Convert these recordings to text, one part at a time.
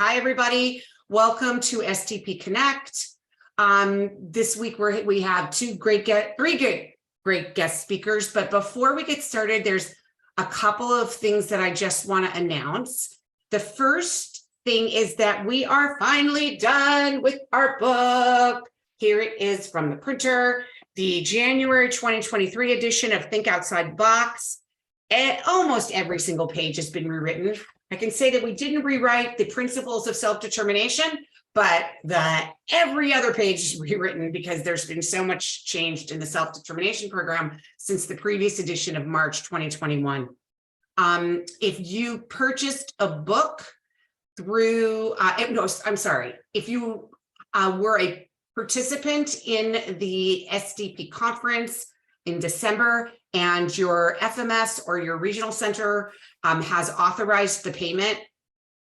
Hi, everybody. Welcome to SDP Connect. This week we have three great guest speakers. But before we get started, there's a couple of things that I just want to announce. The first thing is that we are finally done with our book. Here it is from the printer, the January 2023 edition of Think Outside the Box. Almost every single page has been rewritten. I can say that we didn't rewrite the principles of self-determination, but every other page is rewritten because there's been so much changed in the self-determination program since the previous edition of March 2021. If you purchased a book through, if you were a participant in the SDP conference in December and your FMS or your regional center has authorized the payment,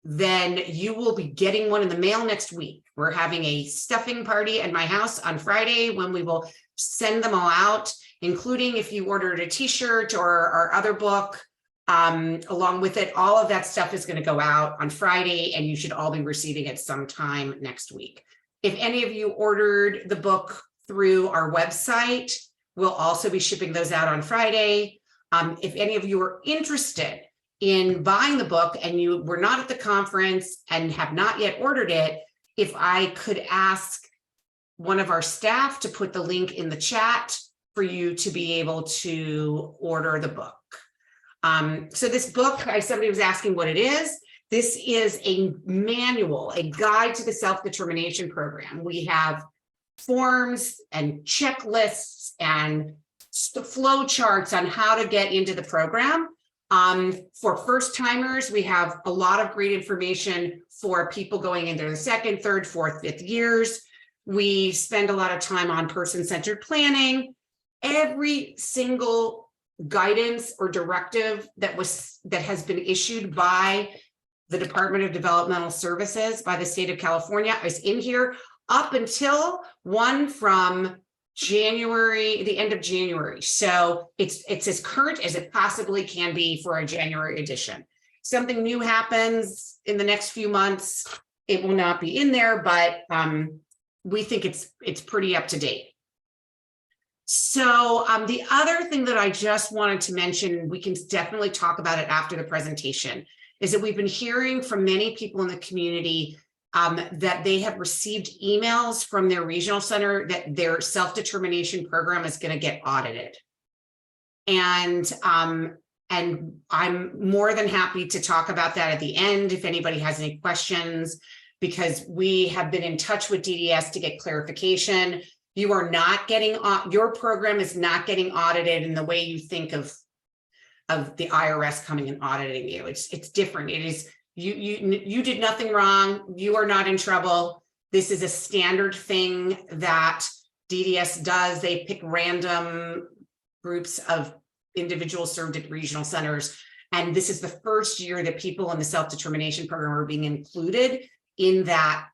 then you will be getting one in the mail next week. We're having a stuffing party at my house on Friday when we will send them all out, including if you ordered a t-shirt or our other book, along with it. All of that stuff is going to go out on Friday, and you should all be receiving it sometime next week. If any of you ordered the book through our website, we'll also be shipping those out on Friday. If any of you are interested in buying the book and you were not at the conference and have not yet ordered it, if I could ask one of our staff to put the link in the chat for you to be able to order the book. So this book, somebody was asking what it is. This is a manual, a guide to the self-determination program. We have forms and checklists and flow charts on how to get into the program. For first timers, we have a lot of great information for people going into the second, third, fourth, fifth years. We spend a lot of time on person-centered planning. Every single guidance or directive that has been issued by the Department of Developmental Services by the state of California is in here, up until one from January, the end of January. So it's as current as it possibly can be for a January edition. Something new happens in the next few months, it will not be in there, but we think it's pretty up to date. So the other thing that I just wanted to mention, we can definitely talk about it after the presentation, is that we've been hearing from many people in the community that they have received emails from their regional center that their self-determination program is going to get audited. And I'm more than happy to talk about that at the end if anybody has any questions, because we have been in touch with DDS to get clarification. You are not getting, your program is not getting audited in the way you think of the IRS coming and auditing you. It's different. It is, you did nothing wrong. You are not in trouble. This is a standard thing that DDS does. They pick random groups of individuals served at regional centers. And this is the first year that people in the self-determination program are being included in that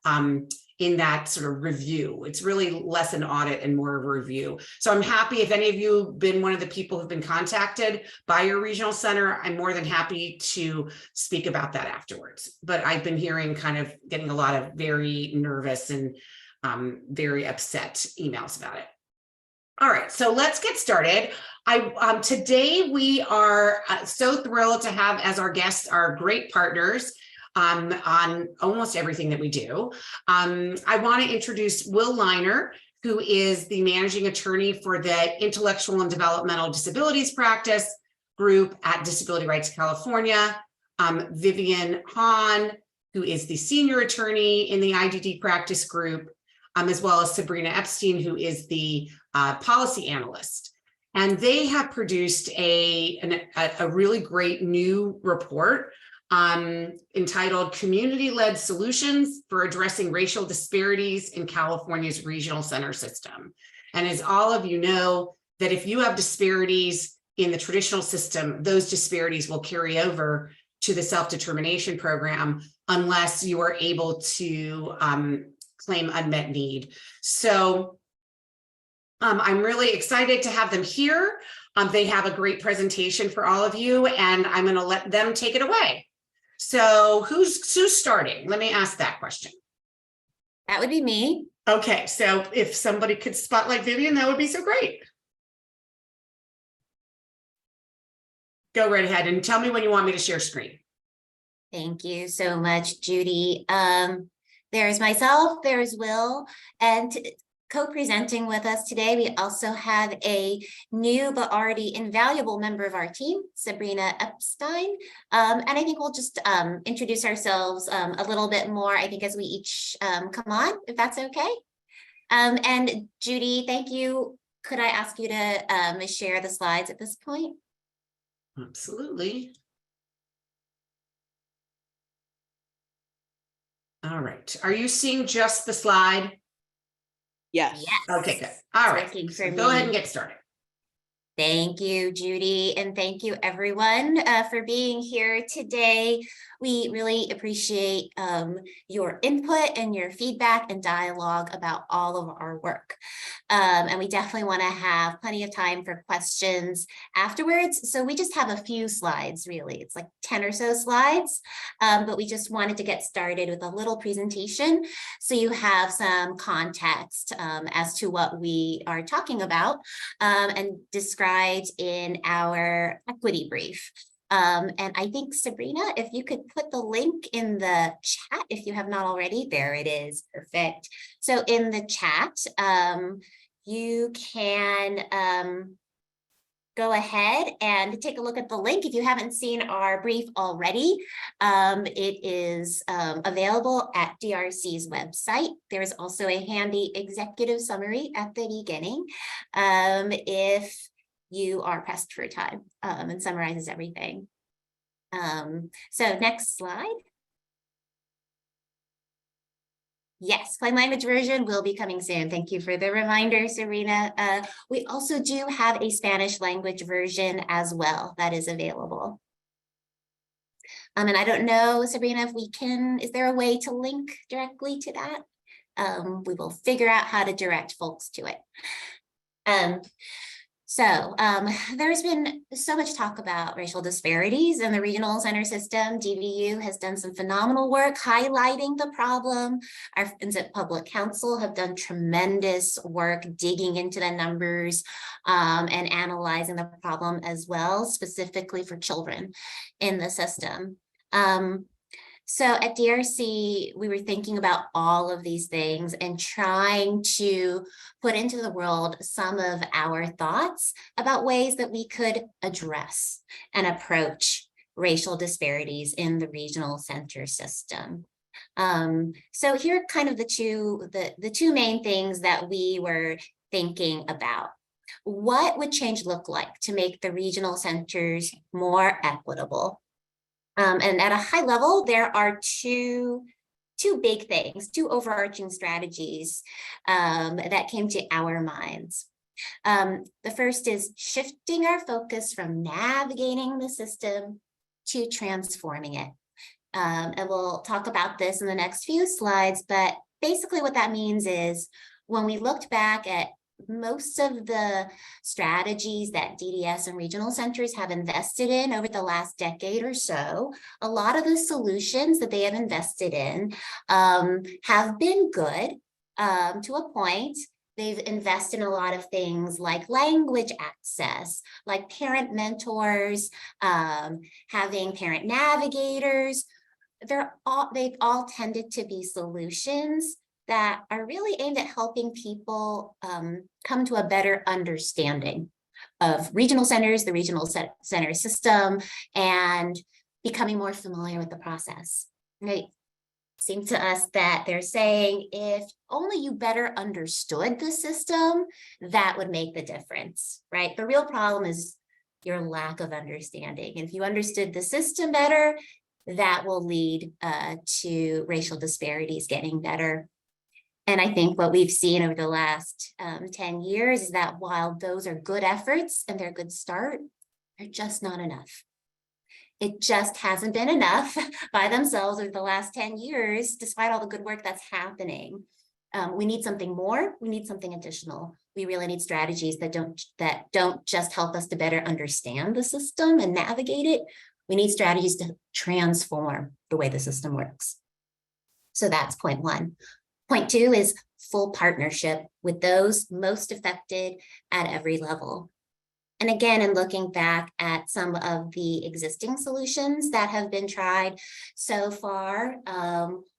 sort of review. It's really less an audit and more of a review. So I'm happy if any of you have been one of the people who've been contacted by your regional center, I'm more than happy to speak about that afterwards. But I've been hearing getting a lot of very nervous and very upset emails about it. All right, so let's get started. Today we are so thrilled to have as our guests our great partners on almost everything that we do. I want to introduce Will Leiner, who is the managing attorney for the Intellectual and Developmental Disabilities Practice Group at Disability Rights California. Vivian Haun, who is the senior attorney in the IDD practice group, as well as Sabrina Epstein, who is the policy analyst. And they have produced a really great new report entitled Community-Led Solutions for Addressing Racial Disparities in California's Regional Center System. And as all of you know, that if you have disparities in the traditional system, those disparities will carry over to the self-determination program unless you are able to claim unmet need. So I'm really excited to have them here. They have a great presentation for all of you, and I'm going to let them take it away. So who's starting? Let me ask that question. That would be me. Okay, so if somebody could spotlight Vivian, that would be so great. Go right ahead and tell me when you want me to share screen. Thank you so much, Judy. There's myself, there's Will, and co-presenting with us today, we also have a new but already invaluable member of our team, Sabrina Epstein. And I think we'll just introduce ourselves a little bit more, I think, as we each come on, if that's okay. And Judy, thank you. Could I ask you to share the slides at this point? Absolutely. All right. Are you seeing just the slide? Yes. Okay, good. All right. So go ahead and get started. Thank you, Judy, and thank you everyone for being here today. We really appreciate your input and your feedback and dialogue about all of our work. And we definitely want to have plenty of time for questions afterwards. So we just have a few slides, really. It's like 10 or so slides, but we just wanted to get started with a little presentation so you have some context as to what we are talking about and described in our equity brief. And I think, Sabrina, if you could put the link in the chat, if you have not already, there it is. Perfect. So in the chat, you can go ahead and take a look at the link. If you haven't seen our brief already, it is available at DRC's website. There is also a handy executive summary at the beginning if you are pressed for time, and summarizes everything. So next slide. Yes, plain language version will be coming soon. Thank you for the reminder, Sabrina. We also do have a Spanish language version as well that is available. And I don't know, Sabrina, if we can, is there a way to link directly to that? We will figure out how to direct folks to it. So there's been so much talk about racial disparities in the regional center system. DVU has done some phenomenal work highlighting the problem. Our friends at Public Counsel have done tremendous work digging into the numbers and analyzing the problem as well, specifically for children in the system. So at DRC, we were thinking about all of these things and trying to put into the world some of our thoughts about ways that we could address and approach racial disparities in the regional center system. So here are kind of the two main things that we were thinking about. What would change look like to make the regional centers more equitable? And at a high level, there are two big things, two overarching strategies that came to our minds. The first is shifting our focus from navigating the system to transforming it. And we'll talk about this in the next few slides, but basically what that means is when we looked back at most of the strategies that DDS and regional centers have invested in over the last decade or so, a lot of the solutions that they have invested in have been good to a point. They've invested in a lot of things like language access, like parent mentors, having parent navigators. They've all tended to be solutions that are really aimed at helping people come to a better understanding of regional centers, the regional center system, and becoming more familiar with the process. Right? It seems to us that they're saying if only you better understood the system, that would make the difference, right? The real problem is your lack of understanding. And if you understood the system better, that will lead to racial disparities getting better. And I think what we've seen over the last 10 years is that while those are good efforts and they're a good start, they're just not enough. It just hasn't been enough by themselves over the last 10 years, despite all the good work that's happening. We need something more. We need something additional. We really need strategies that don't just help us to better understand the system and navigate it. We need strategies to transform the way the system works. So that's point one. Point two is full partnership with those most affected at every level. And again, in looking back at some of the existing solutions that have been tried so far,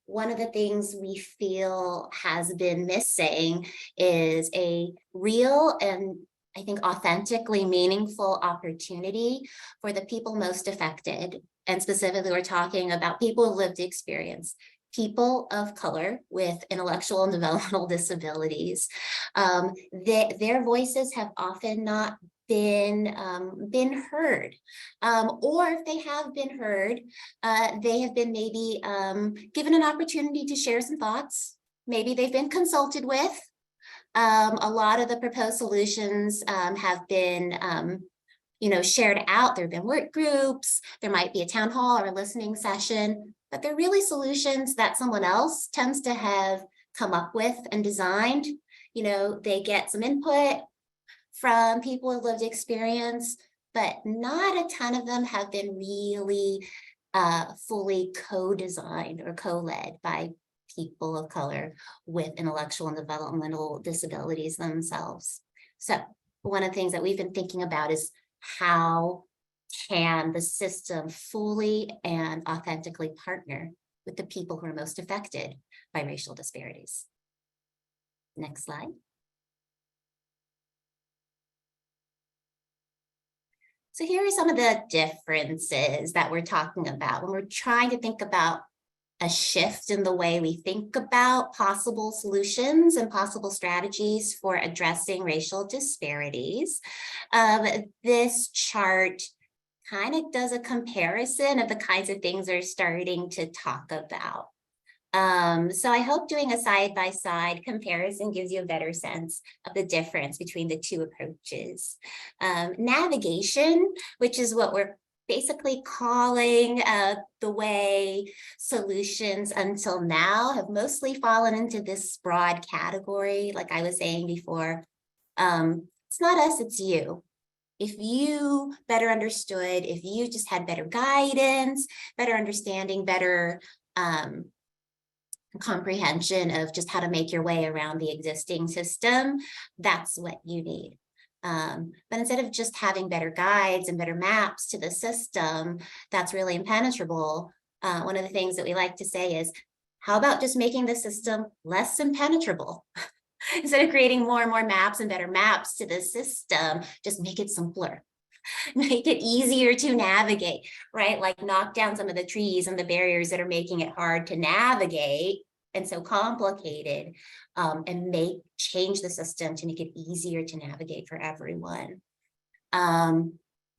one of the things we feel has been missing is a real and I think authentically meaningful opportunity for the people most affected. And specifically, we're talking about people with lived experience, people of color with intellectual and developmental disabilities. Their voices have often not been heard, or if they have been heard, they have been maybe given an opportunity to share some thoughts. Maybe they've been consulted with. A lot of the proposed solutions have been shared out. There have been work groups, there might be a town hall or a listening session, but they're really solutions that someone else tends to have come up with and designed. They get some input from people with lived experience, but not a ton of them have been really fully co-designed or co-led by people of color with intellectual and developmental disabilities themselves. So one of the things that we've been thinking about is how can the system fully and authentically partner with the people who are most affected by racial disparities. Next slide. So here are some of the differences that we're talking about when we're trying to think about a shift in the way we think about possible solutions and possible strategies for addressing racial disparities. This chart kind of does a comparison of the kinds of things we're starting to talk about. So I hope doing a side-by-side comparison gives you a better sense of the difference between the two approaches. Navigation, which is what we're basically calling the way solutions until now have mostly fallen into this broad category. Like I was saying before, it's not us, it's you. If you better understood, if you just had better guidance, better understanding, better comprehension of just how to make your way around the existing system, that's what you need. But instead of just having better guides and better maps to the system that's really impenetrable, one of the things that we like to say is, how about just making the system less impenetrable? Instead of creating more and more maps and better maps to the system, just make it simpler. Make it easier to navigate, right? Like knock down some of the trees and the barriers that are making it hard to navigate and so complicated, and change the system to make it easier to navigate for everyone.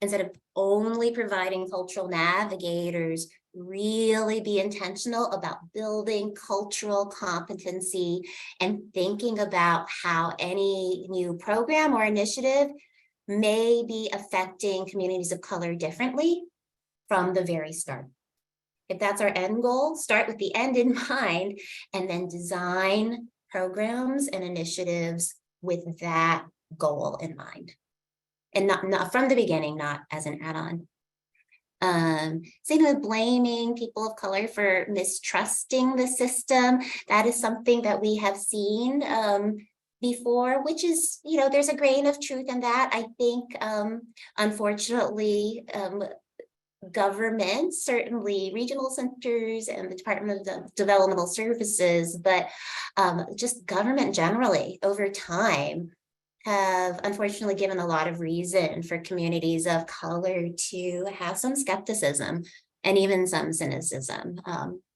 Instead of only providing cultural navigators, really be intentional about building cultural competency and thinking about how any new program or initiative may be affecting communities of color differently from the very start. If that's our end goal, start with the end in mind and then design programs and initiatives with that goal in mind. And not from the beginning, not as an add-on. Same with blaming people of color for mistrusting the system. That is something that we have seen before, which is, there's a grain of truth in that. I think, unfortunately, governments, certainly regional centers and the Department of Developmental Services, but just government generally over time have unfortunately given a lot of reason for communities of color to have some skepticism and even some cynicism.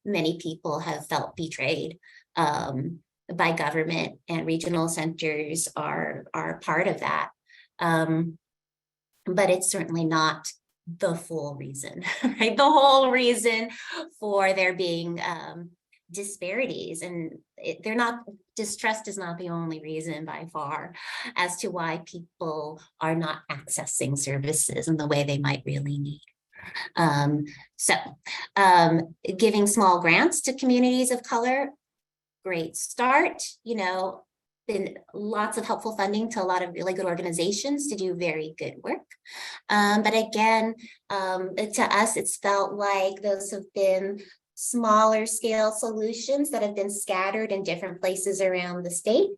Many people have felt betrayed by government, and regional centers are part of that. But it's certainly not the full reason, right? The whole reason for there being disparities, and distrust is not the only reason by far as to why people are not accessing services in the way they might really need. Giving small grants to communities of color, great start. been lots of helpful funding to a lot of really good organizations to do very good work. But again, to us, it's felt like those have been smaller scale solutions that have been scattered in different places around the state.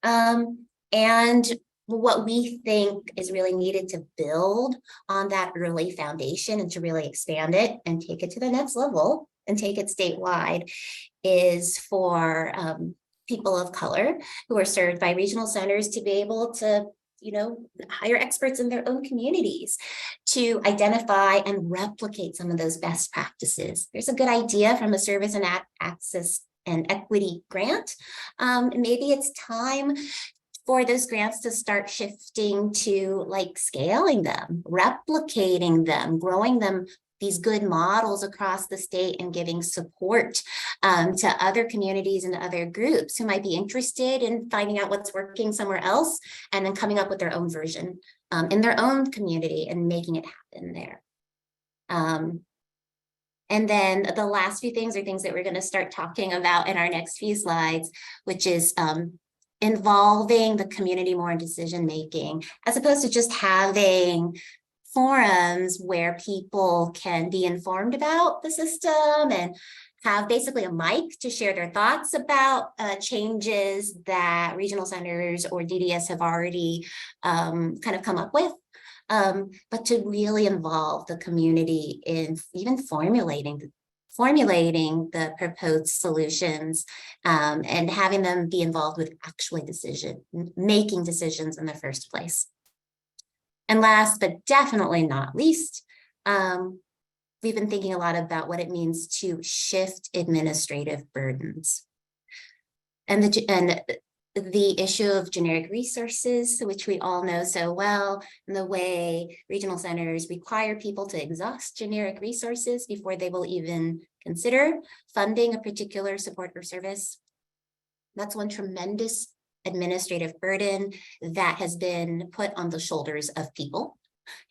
And what we think is really needed to build on that early foundation and to really expand it and take it to the next level and take it statewide is for people of color who are served by regional centers to be able to, hire experts in their own communities to identify and replicate some of those best practices. There's a good idea from a service and access and equity grant. Maybe it's time for those grants to start shifting to like scaling them, replicating them, growing them, these good models across the state and giving support to other communities and other groups who might be interested in finding out what's working somewhere else and then coming up with their own version in their own community and making it happen there. And then the last few things are things that we're going to start talking about in our next few slides, which is involving the community more in decision making, as opposed to just having forums where people can be informed about the system and have basically a mic to share their thoughts about changes that regional centers or DDS have already kind of come up with. But to really involve the community in even formulating the proposed solutions and having them be involved with actually making decisions in the first place. And last, but definitely not least, we've been thinking a lot about what it means to shift administrative burdens. And the issue of generic resources, which we all know so well, and the way regional centers require people to exhaust generic resources before they will even consider funding a particular support or service. That's one tremendous administrative burden that has been put on the shoulders of people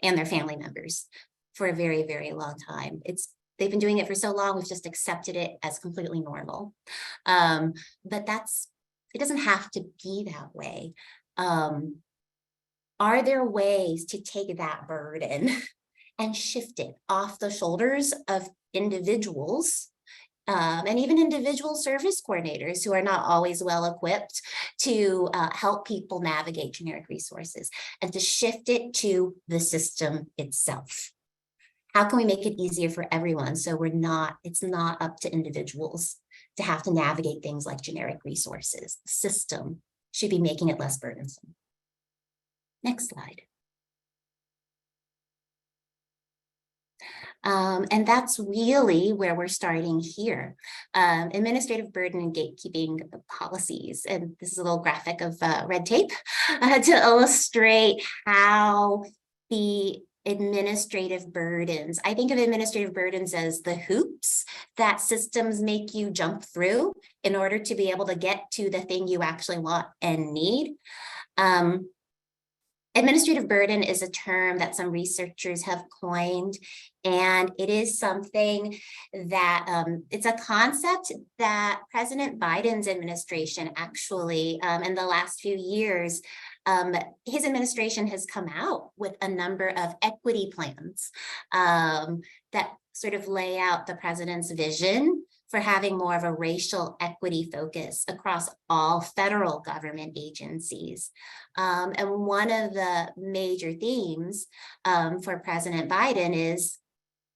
and their family members for a very, very long time. They've been doing it for so long, we've just accepted it as completely normal. But it doesn't have to be that way. Are there ways to take that burden and shift it off the shoulders of individuals and even individual service coordinators who are not always well equipped to help people navigate generic resources, and to shift it to the system itself? How can we make it easier for everyone so it's not up to individuals to have to navigate things like generic resources? The system should be making it less burdensome. Next slide. And that's really where we're starting here. Administrative burden and gatekeeping policies. And this is a little graphic of red tape to illustrate how the administrative burdens. I think of administrative burdens as the hoops that systems make you jump through in order to be able to get to the thing you actually want and need. Administrative burden is a term that some researchers have coined, and it is something that it's a concept that President Biden's administration actually, in the last few years, his administration has come out with a number of equity plans that sort of lay out the president's vision for having more of a racial equity focus across all federal government agencies. And one of the major themes for President Biden is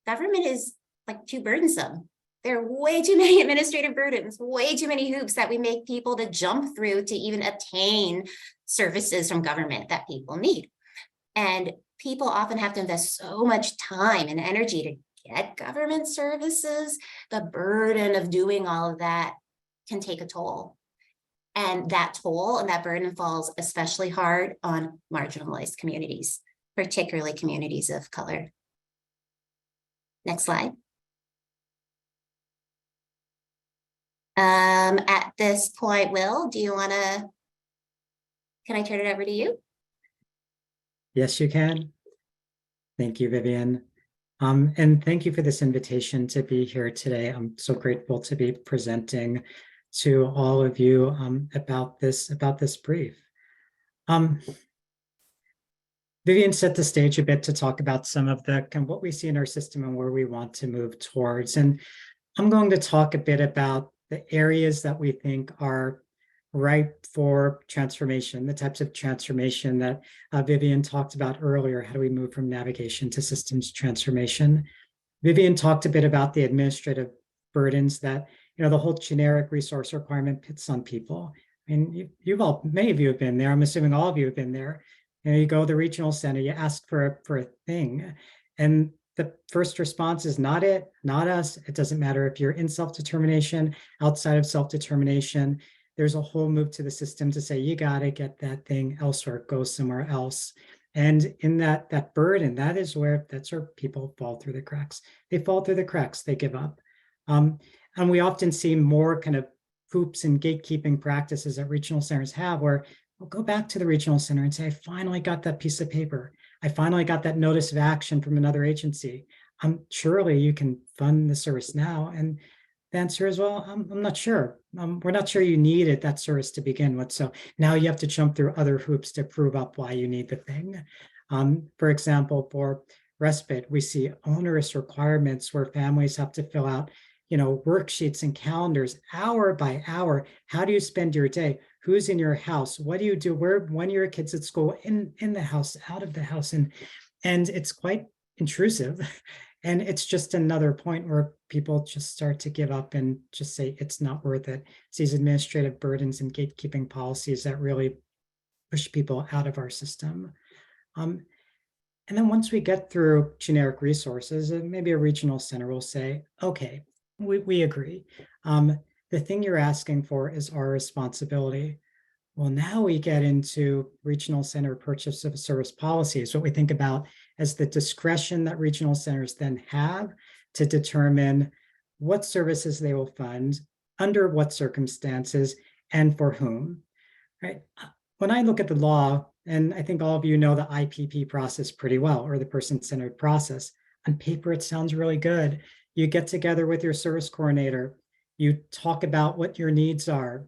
government is like too burdensome. There are way too many administrative burdens, way too many hoops that we make people to jump through to even obtain services from government that people need. And people often have to invest so much time and energy to get government services. The burden of doing all of that can take a toll. And that toll and that burden falls especially hard on marginalized communities, particularly communities of color. Next slide. At this point, Will, can I turn it over to you? Yes, you can. Thank you, Vivian. And thank you for this invitation to be here today. I'm so grateful to be presenting to all of you about this brief. Vivian set the stage a bit to talk about some of the kind of what we see in our system and where we want to move towards. And I'm going to talk a bit about the areas that we think are ripe for transformation, the types of transformation that Vivian talked about earlier. How do we move from navigation to systems transformation? Vivian talked a bit about the administrative burdens that, the whole generic resource requirement puts on people. I mean, many of you have been there. I'm assuming all of you have been there. You go to the regional center, you ask for a thing, and the first response is not it, not us. It doesn't matter if you're in self-determination, outside of self-determination. There's a whole move to the system to say, you got to get that thing elsewhere, go somewhere else. And in that burden, that's where people fall through the cracks. They fall through the cracks, they give up. And we often see more kind of hoops and gatekeeping practices that regional centers have, where we'll go back to the regional center and say, I finally got that piece of paper. I finally got that notice of action from another agency. Surely you can fund the service now. And the answer is, well, I'm not sure. We're not sure you needed that service to begin with. So now you have to jump through other hoops to prove up why you need the thing. For example, for respite, we see onerous requirements where families have to fill out worksheets and calendars hour by hour. How do you spend your day? Who's in your house? What do you do? When are your kids at school? In the house, out of the house, and it's quite intrusive. And it's just another point where people just start to give up and just say it's not worth it. It's these administrative burdens and gatekeeping policies that really push people out of our system. And then once we get through generic resources, maybe a regional center will say, okay, we agree. The thing you're asking for is our responsibility. Well, now we get into regional center purchase of service policies, what we think about as the discretion that regional centers then have to determine what services they will fund, under what circumstances, and for whom, right? When I look at the law, and I think all of you know the IPP process pretty well, or the person-centered process, on paper, it sounds really good. You get together with your service coordinator, you talk about what your needs are,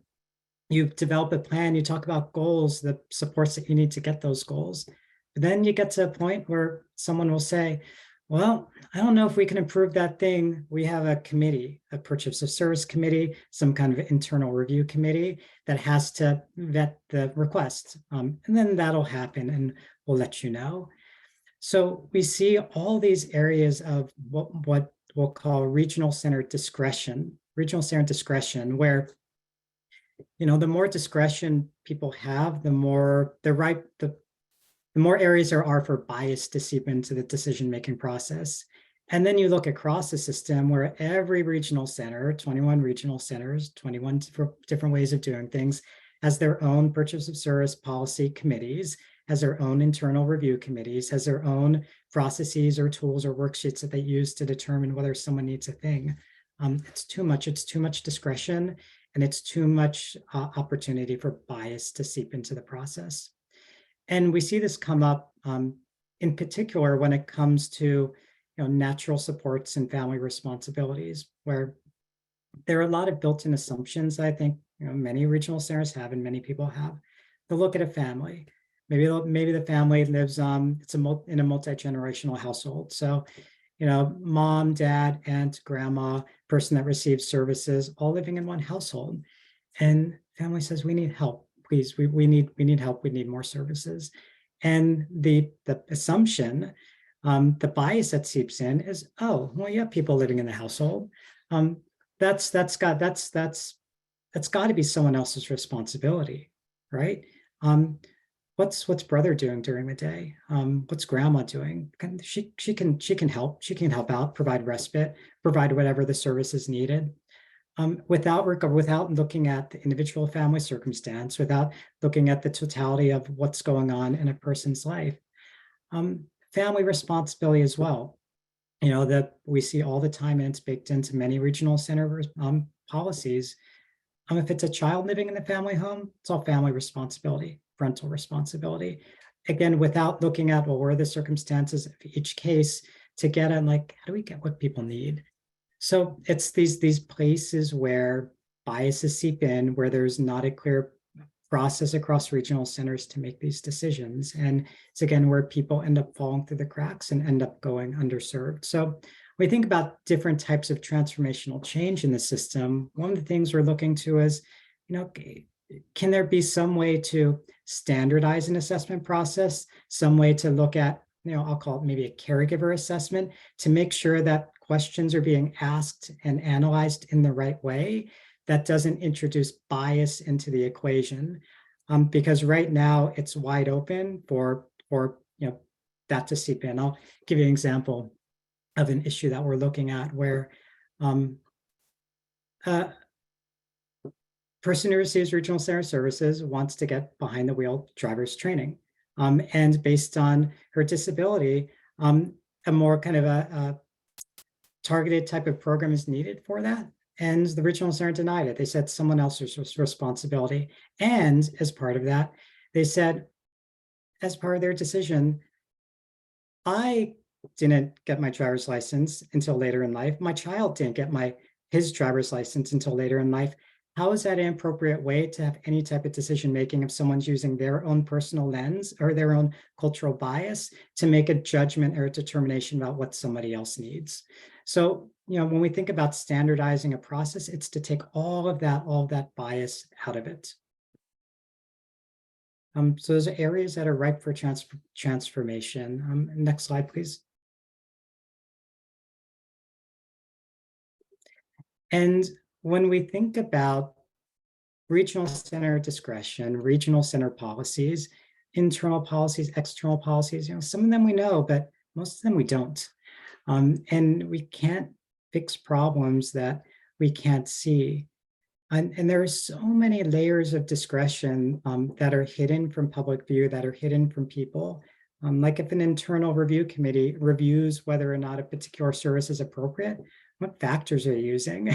you develop a plan, you talk about goals, the supports that you need to get those goals. But then you get to a point where someone will say, well, I don't know if we can improve that thing. We have a committee, a purchase of service committee, some kind of internal review committee that has to vet the request. And then that'll happen and we'll let you know. So we see all these areas of what we'll call regional center discretion, where the more discretion people have, the more areas there are for bias to seep into the decision-making process. And then you look across the system where every regional center, 21 regional centers, 21 different ways of doing things, has their own purchase of service policy committees, has their own internal review committees, has their own processes or tools or worksheets that they use to determine whether someone needs a thing. It's too much discretion, and it's too much opportunity for bias to seep into the process. And we see this come up in particular when it comes to natural supports and family responsibilities, where there are a lot of built-in assumptions I think many regional centers have and many people have. They'll look at a family. Maybe the family lives in a multi-generational household. So mom, dad, aunt, grandma, person that receives services, all living in one household. And family says, we need help, please. We need help. We need more services. And the assumption, the bias that seeps in is, oh, well, you have people living in the household. That's got to be someone else's responsibility, right? What's brother doing during the day? What's grandma doing? She can help. She can help out, provide respite, provide whatever the service is needed. Without looking at the individual family circumstance, without looking at the totality of what's going on in a person's life. Family responsibility as well. That we see all the time, and it's baked into many regional center policies. If it's a child living in the family home, it's all family responsibility, parental responsibility. Again, without looking at, well, what are the circumstances of each case to get at, how do we get what people need? So it's these places where biases seep in, where there's not a clear process across regional centers to make these decisions. And it's again where people end up falling through the cracks and end up going underserved. So when we think about different types of transformational change in the system, one of the things we're looking to is, can there be some way to standardize an assessment process, some way to look at, I'll call it maybe a caregiver assessment, to make sure that questions are being asked and analyzed in the right way that doesn't introduce bias into the equation, because right now it's wide open for that to seep in. I'll give you an example of an issue that we're looking at where person who receives regional center services wants to get behind the wheel driver's training, and based on her disability, a more kind of a targeted type of program is needed for that. And the regional center denied it. They said someone else's responsibility. And as part of that, they said, as part of their decision, I didn't get my driver's license until later in life. My child didn't get his driver's license until later in life. How is that an appropriate way to have any type of decision-making if someone's using their own personal lens or their own cultural bias to make a judgment or a determination about what somebody else needs? So, when we think about standardizing a process, it's to take all of that bias out of it. So those are areas that are ripe for transformation. Next slide, please. And when we think about regional center discretion, regional center policies, internal policies, external policies, some of them we know, but most of them we don't. And we can't fix problems that we can't see. And there are so many layers of discretion that are hidden from public view, that are hidden from people. Like if an internal review committee reviews whether or not a particular service is appropriate, what factors are you using?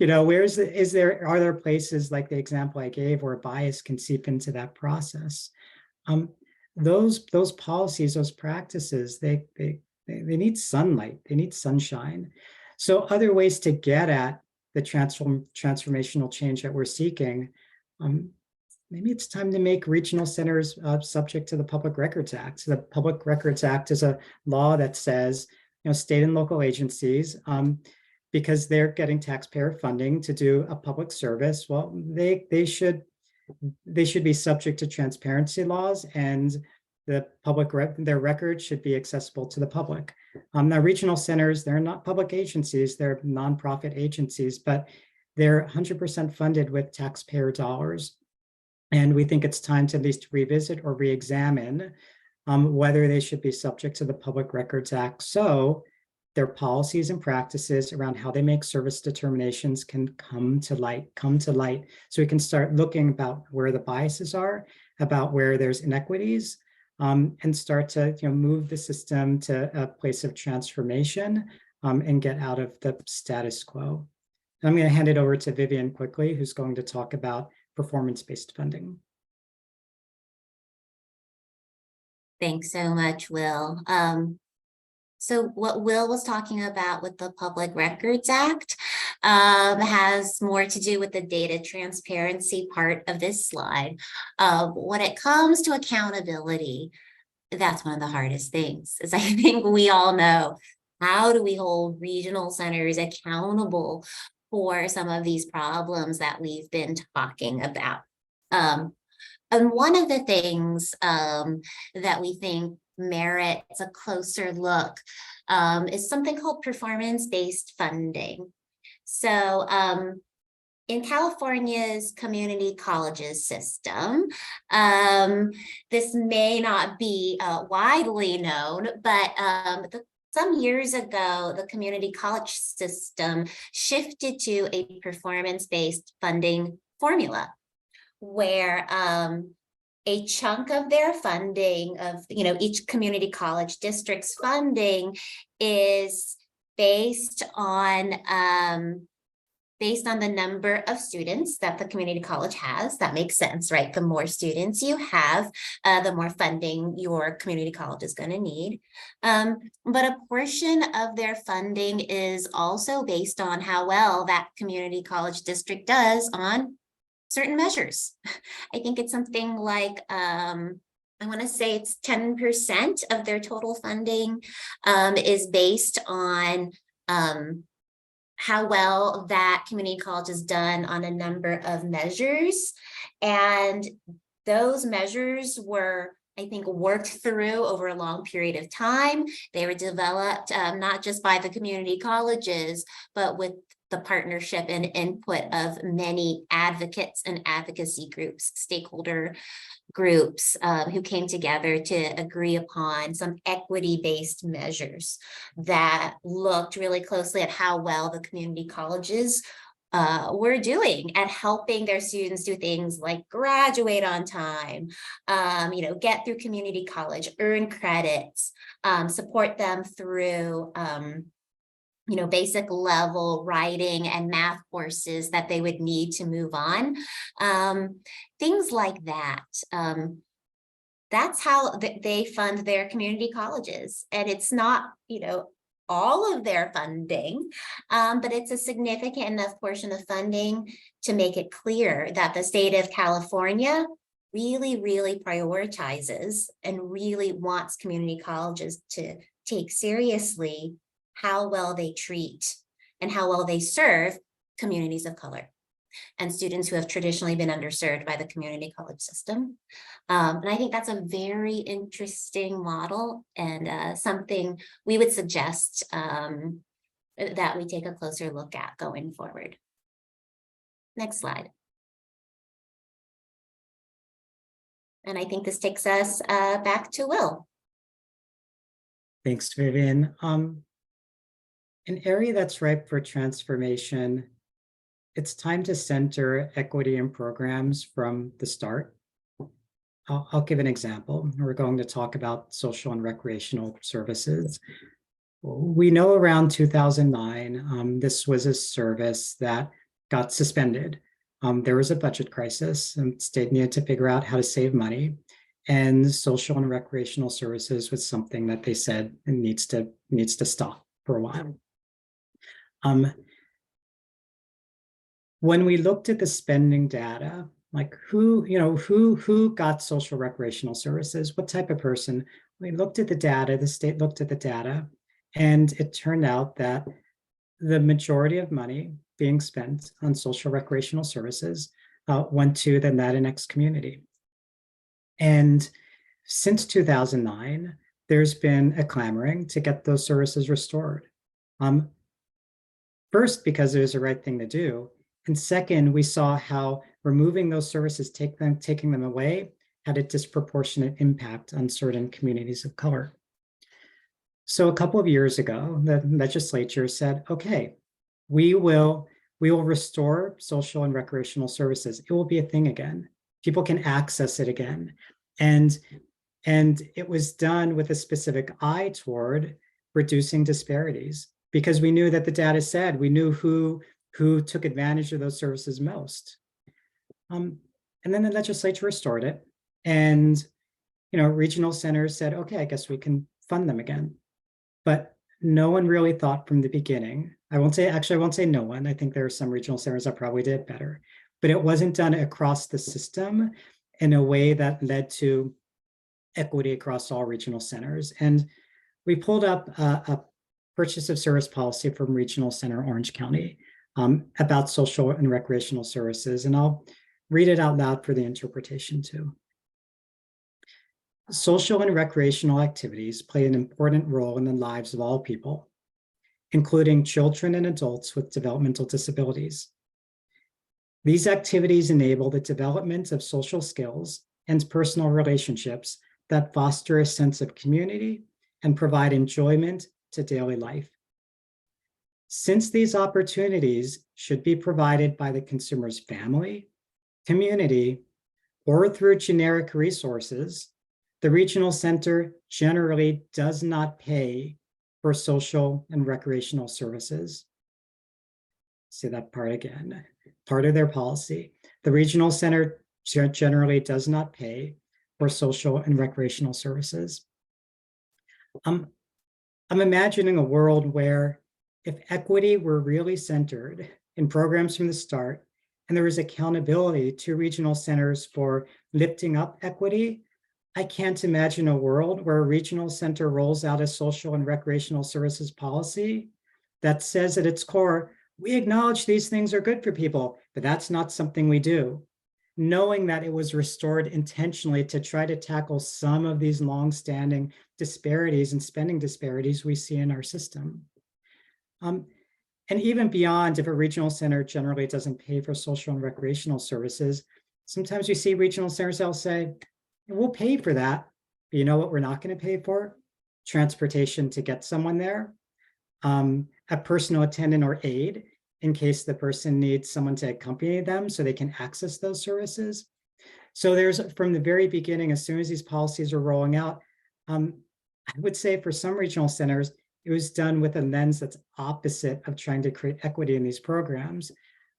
Are there places like the example I gave where bias can seep into that process? Those policies, those practices, they need sunlight, they need sunshine. So other ways to get at the transformational change that we're seeking, maybe it's time to make regional centers subject to the Public Records Act. The Public Records Act is a law that says, state and local agencies, because they're getting taxpayer funding to do a public service, well, they should be subject to transparency laws, and their records should be accessible to the public. Now, regional centers, they're not public agencies, they're nonprofit agencies, but they're 100% funded with taxpayer dollars. And we think it's time to at least revisit or re-examine whether they should be subject to the Public Records Act, so their policies and practices around how they make service determinations can come to light, so we can start looking about where the biases are, about where there's inequities, and start to move the system to a place of transformation and get out of the status quo. And I'm going to hand it over to Vivian quickly, who's going to talk about performance-based funding. Thanks so much, Will. So what Will was talking about with the Public Records Act has more to do with the data transparency part of this slide. When it comes to accountability, that's one of the hardest things, as I think we all know. How do we hold regional centers accountable for some of these problems that we've been talking about? And one of the things that we think merits a closer look is something called performance-based funding. So in California's community colleges system, this may not be widely known, but some years ago, the community college system shifted to a performance-based funding formula, where a chunk of their funding, of each community college district's funding, is based on based on the number of students that the community college has. That makes sense, right? The more students you have, the more funding your community college is going to need. But a portion of their funding is also based on how well that community college district does on certain measures. I think it's something like, I want to say it's 10% of their total funding is based on how well that community college has done on a number of measures. And those measures were, I think, worked through over a long period of time. They were developed not just by the community colleges, but with the partnership and input of many advocates and advocacy groups, stakeholder groups who came together to agree upon some equity-based measures that looked really closely at how well the community colleges were doing at helping their students do things like graduate on time, get through community college, earn credits, support them through basic level writing and math courses that they would need to move on. Things like that. That's how they fund their community colleges. And it's not, all of their funding, but it's a significant enough portion of funding to make it clear that the state of California really, really prioritizes and really wants community colleges to take seriously how well they treat and how well they serve communities of color and students who have traditionally been underserved by the community college system. And I think that's a very interesting model and something we would suggest that we take a closer look at going forward. Next slide. And I think this takes us back to Will. Thanks, Vivian. An area that's ripe for transformation, it's time to center equity in programs from the start. I'll give an example. We're going to talk about social and recreational services. We know around 2009, this was a service that got suspended. There was a budget crisis and the state needed to figure out how to save money. And social and recreational services was something that they said needs to stop for a while. When we looked at the spending data, like who got social recreational services, what type of person, we looked at the data, the state looked at the data, and it turned out that the majority of money being spent on social recreational services went to the Latinx community. And since 2009, there's been a clamoring to get those services restored. First, because it was the right thing to do. And second, we saw how removing those services, taking them away, had a disproportionate impact on certain communities of color. So a couple of years ago, the legislature said, okay, we will restore social and recreational services. It will be a thing again. People can access it again. And it was done with a specific eye toward reducing disparities, because we knew that the data said, we knew who took advantage of those services most. And then the legislature restored it. And regional centers said, okay, I guess we can fund them again. But no one really thought from the beginning. I won't say no one. I think there are some regional centers that probably did better, but it wasn't done across the system in a way that led to equity across all regional centers. And we pulled up a purchase of service policy from Regional Center Orange County about social and recreational services, and I'll read it out loud for the interpretation too. Social and recreational activities play an important role in the lives of all people, including children and adults with developmental disabilities. These activities enable the development of social skills and personal relationships that foster a sense of community and provide enjoyment to daily life. Since these opportunities should be provided by the consumer's family, community, or through generic resources, the regional center generally does not pay for social and recreational services. say that part again, part of their policy. The regional center generally does not pay for social and recreational services. I'm imagining a world where if equity were really centered in programs from the start, and there was accountability to regional centers for lifting up equity, I can't imagine a world where a regional center rolls out a social and recreational services policy that says at its core, we acknowledge these things are good for people, but that's not something we do. Knowing that it was restored intentionally to try to tackle some of these longstanding disparities and spending disparities we see in our system. And even beyond, if a regional center generally doesn't pay for social and recreational services, sometimes you see regional centers that'll say, we'll pay for that, but you know what we're not going to pay for? Transportation to get someone there, a personal attendant or aide in case the person needs someone to accompany them so they can access those services. So there's, from the very beginning, as soon as these policies are rolling out, I would say for some regional centers, it was done with a lens that's opposite of trying to create equity in these programs,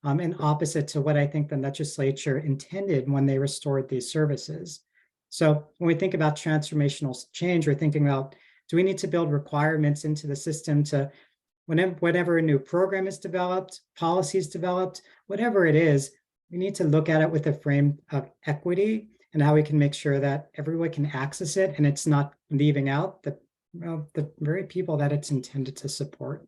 and opposite to what I think the legislature intended when they restored these services. So when we think about transformational change, we're thinking about, do we need to build requirements into the system to, whenever a new program is developed, policy is developed, whatever it is, we need to look at it with a frame of equity and how we can make sure that everyone can access it and it's not leaving out the very people that it's intended to support.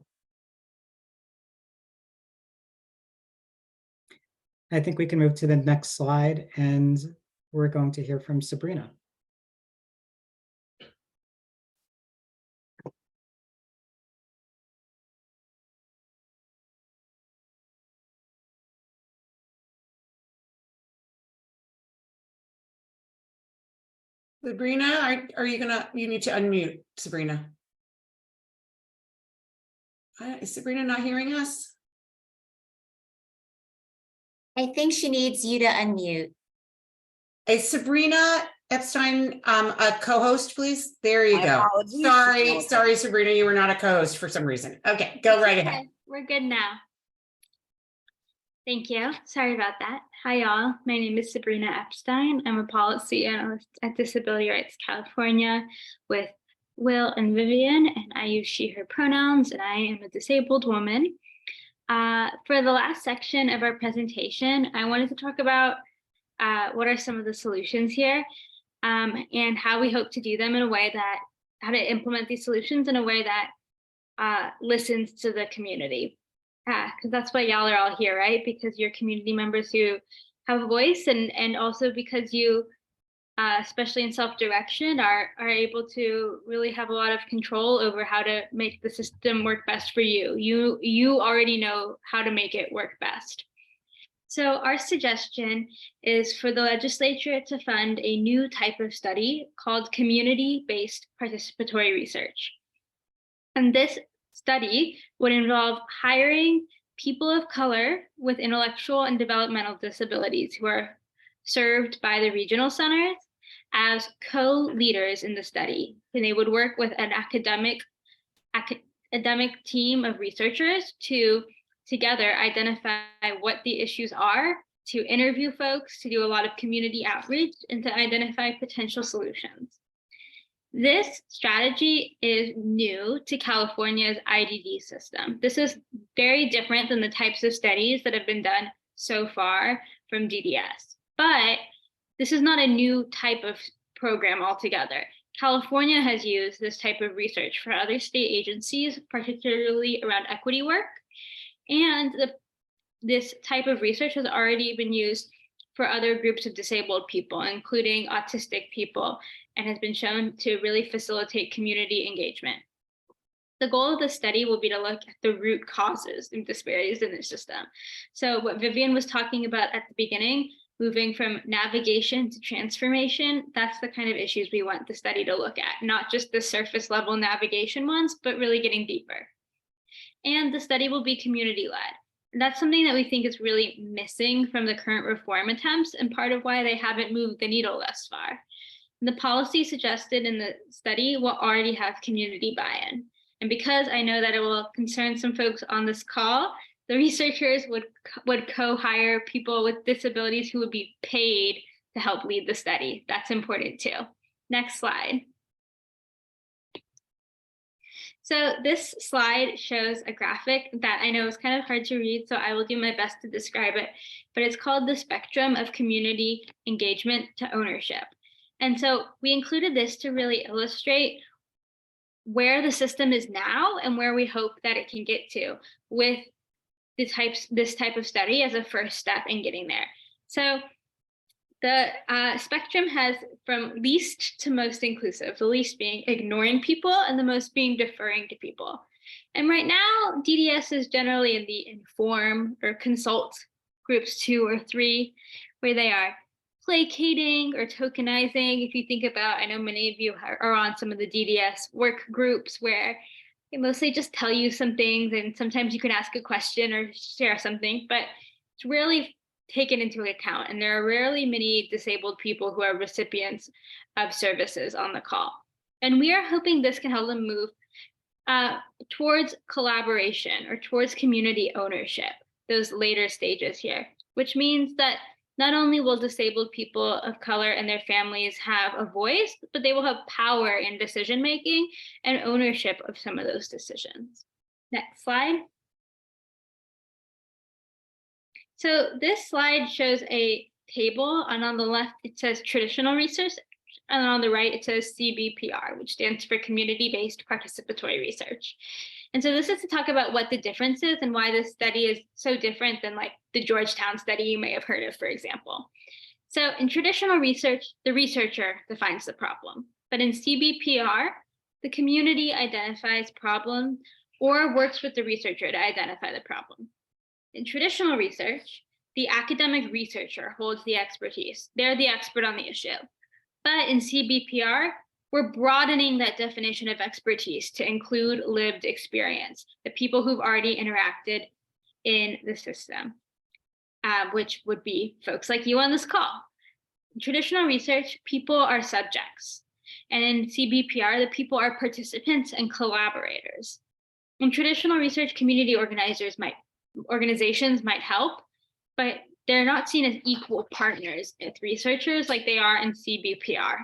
I think we can move to the next slide, and we're going to hear from Sabrina. Sabrina, are you you need to unmute, Sabrina. Is Sabrina not hearing us? I think she needs you to unmute. Is Sabrina Epstein a co-host, please? There you go. Apologies. Sorry, Sabrina, you were not a co-host for some reason. Okay, go right ahead. We're good now. Thank you. Sorry about that. Hi, y'all. My name is Sabrina Epstein. I'm a policy analyst at Disability Rights California with Will and Vivian, and I use she, her pronouns, and I am a disabled woman. For the last section of our presentation, I wanted to talk about what are some of the solutions here, and how we hope to do them in a way that, how to implement these solutions in a way that listens to the community. Because that's why y'all are all here, right? Because you're community members who have a voice, and also because you, especially in self-direction, are able to really have a lot of control over how to make the system work best for you. You already know how to make it work best. So our suggestion is for the legislature to fund a new type of study called community-based participatory research. And this study would involve hiring people of color with intellectual and developmental disabilities who are served by the regional centers as co-leaders in the study. And they would work with an academic team of researchers to together identify what the issues are, to interview folks, to do a lot of community outreach, and to identify potential solutions. This strategy is new to California's IDD system. This is very different than the types of studies that have been done so far from DDS. But this is not a new type of program altogether. California has used this type of research for other state agencies, particularly around equity work. And this type of research has already been used for other groups of disabled people, including autistic people, and has been shown to really facilitate community engagement. The goal of the study will be to look at the root causes of disparities in the system. So what Vivian was talking about at the beginning, moving from navigation to transformation, that's the kind of issues we want the study to look at, not just the surface level navigation ones, but really getting deeper. And the study will be community-led. That's something that we think is really missing from the current reform attempts, and part of why they haven't moved the needle thus far. The policy suggested in the study will already have community buy-in. And because I know that it will concern some folks on this call, The researchers would co-hire people with disabilities who would be paid to help lead the study. That's important too. Next slide. So this slide shows a graphic that I know is kind of hard to read, so I will do my best to describe it, but it's called the spectrum of community engagement to ownership. And so we included this to really illustrate where the system is now and where we hope that it can get to with this type of study as a first step in getting there. So the spectrum has from least to most inclusive, the least being ignoring people and the most being deferring to people. And right now, DDS is generally in the inform or consult groups 2 or 3, where they are placating or tokenizing. If you think about, I know many of you are on some of the DDS work groups where they mostly just tell you some things, and sometimes you can ask a question or share something, but it's really taken into account. And there are rarely many disabled people who are recipients of services on the call. And we are hoping this can help them move towards collaboration or towards community ownership, those later stages here, which means that not only will disabled people of color and their families have a voice, but they will have power in decision-making and ownership of some of those decisions. Next slide. So this slide shows a table, and on the left, it says traditional research, and on the right, it says CBPR, which stands for community-based participatory research. And so this is to talk about what the difference is and why this study is so different than like the Georgetown study you may have heard of, for example. So in traditional research, the researcher defines the problem, but in CBPR, the community identifies problem or works with the researcher to identify the problem. In traditional research, the academic researcher holds the expertise. They're the expert on the issue. But in CBPR, we're broadening that definition of expertise to include lived experience, the people who've already interacted in the system, which would be folks like you on this call. In traditional research, people are subjects. And in CBPR, the people are participants and collaborators. In traditional research, community organizations might help, but they're not seen as equal partners with researchers like they are in CBPR.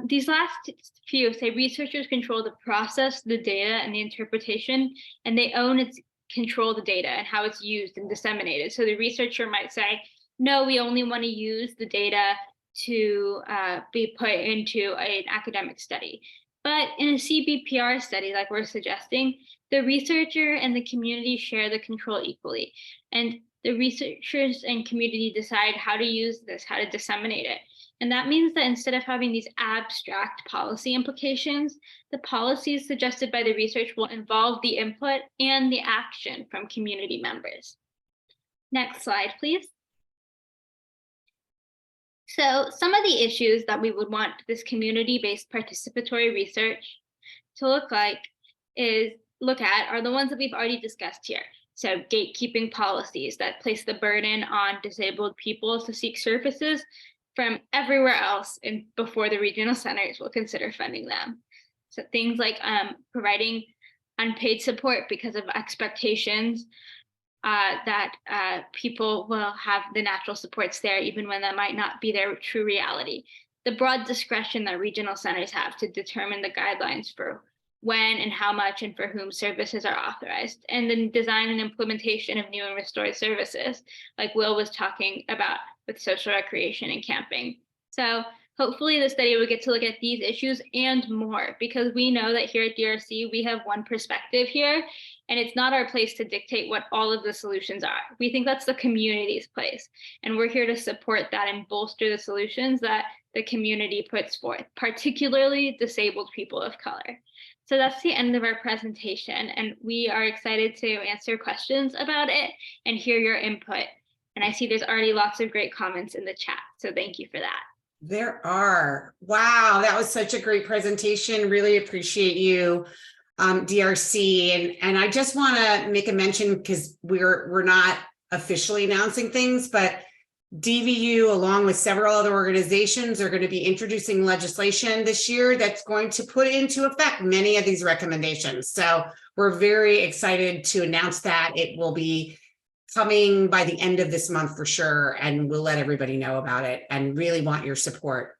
These last few say researchers control the process, the data, and the interpretation, and they control the data and how it's used and disseminated. So the researcher might say, no, we only want to use the data to be put into an academic study. But in a CBPR study, like we're suggesting, the researcher and the community share the control equally. And the researchers and community decide how to use this, how to disseminate it. And that means that instead of having these abstract policy implications, the policies suggested by the research will involve the input and the action from community members. Next slide, please. So some of the issues that we would want this community-based participatory research to look at are the ones that we've already discussed here. So gatekeeping policies that place the burden on disabled people to seek services from everywhere else and before the regional centers will consider funding them. So things like providing unpaid support because of expectations that people will have the natural supports there, even when that might not be their true reality. The broad discretion that regional centers have to determine the guidelines for when and how much and for whom services are authorized, and the design and implementation of new and restored services, like Will was talking about with social recreation and camping. So hopefully the study will get to look at these issues and more, because we know that here at DRC, we have one perspective here, and it's not our place to dictate what all of the solutions are. We think that's the community's place, and we're here to support that and bolster the solutions that the community puts forth, particularly disabled people of color. So that's the end of our presentation, and we are excited to answer questions about it and hear your input. And I see there's already lots of great comments in the chat, so thank you for that. There are. Wow, that was such a great presentation. Really appreciate you, DRC. And I just want to make a mention, because we're not officially announcing things, but DVU, along with several other organizations, are going to be introducing legislation this year that's going to put into effect many of these recommendations. So we're very excited to announce that it will be coming by the end of this month for sure, and we'll let everybody know about it and really want your support.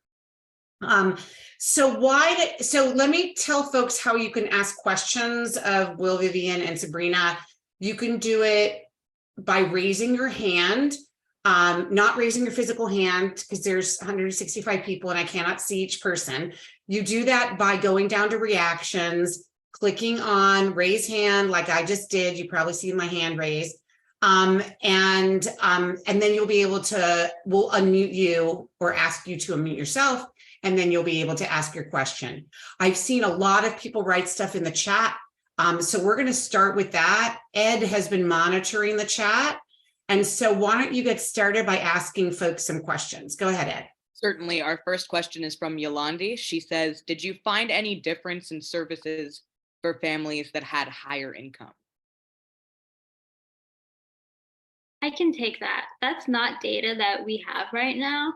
So let me tell folks how you can ask questions of Will, Vivian, and Sabrina. You can do it by raising your hand, not raising your physical hand because there's 165 people and I cannot see each person. You do that by going down to reactions, clicking on raise hand like I just did. You probably see my hand raised. And then you'll be able to, we'll unmute you or ask you to unmute yourself, and then you'll be able to ask your question. I've seen a lot of people write stuff in the chat. So we're going to start with that. Ed has been monitoring the chat. And so why don't you get started by asking folks some questions? Go ahead, Ed. Certainly. Our first question is from Yolandi. She says, did you find any difference in services for families that had higher income? I can take that. That's not data that we have right now,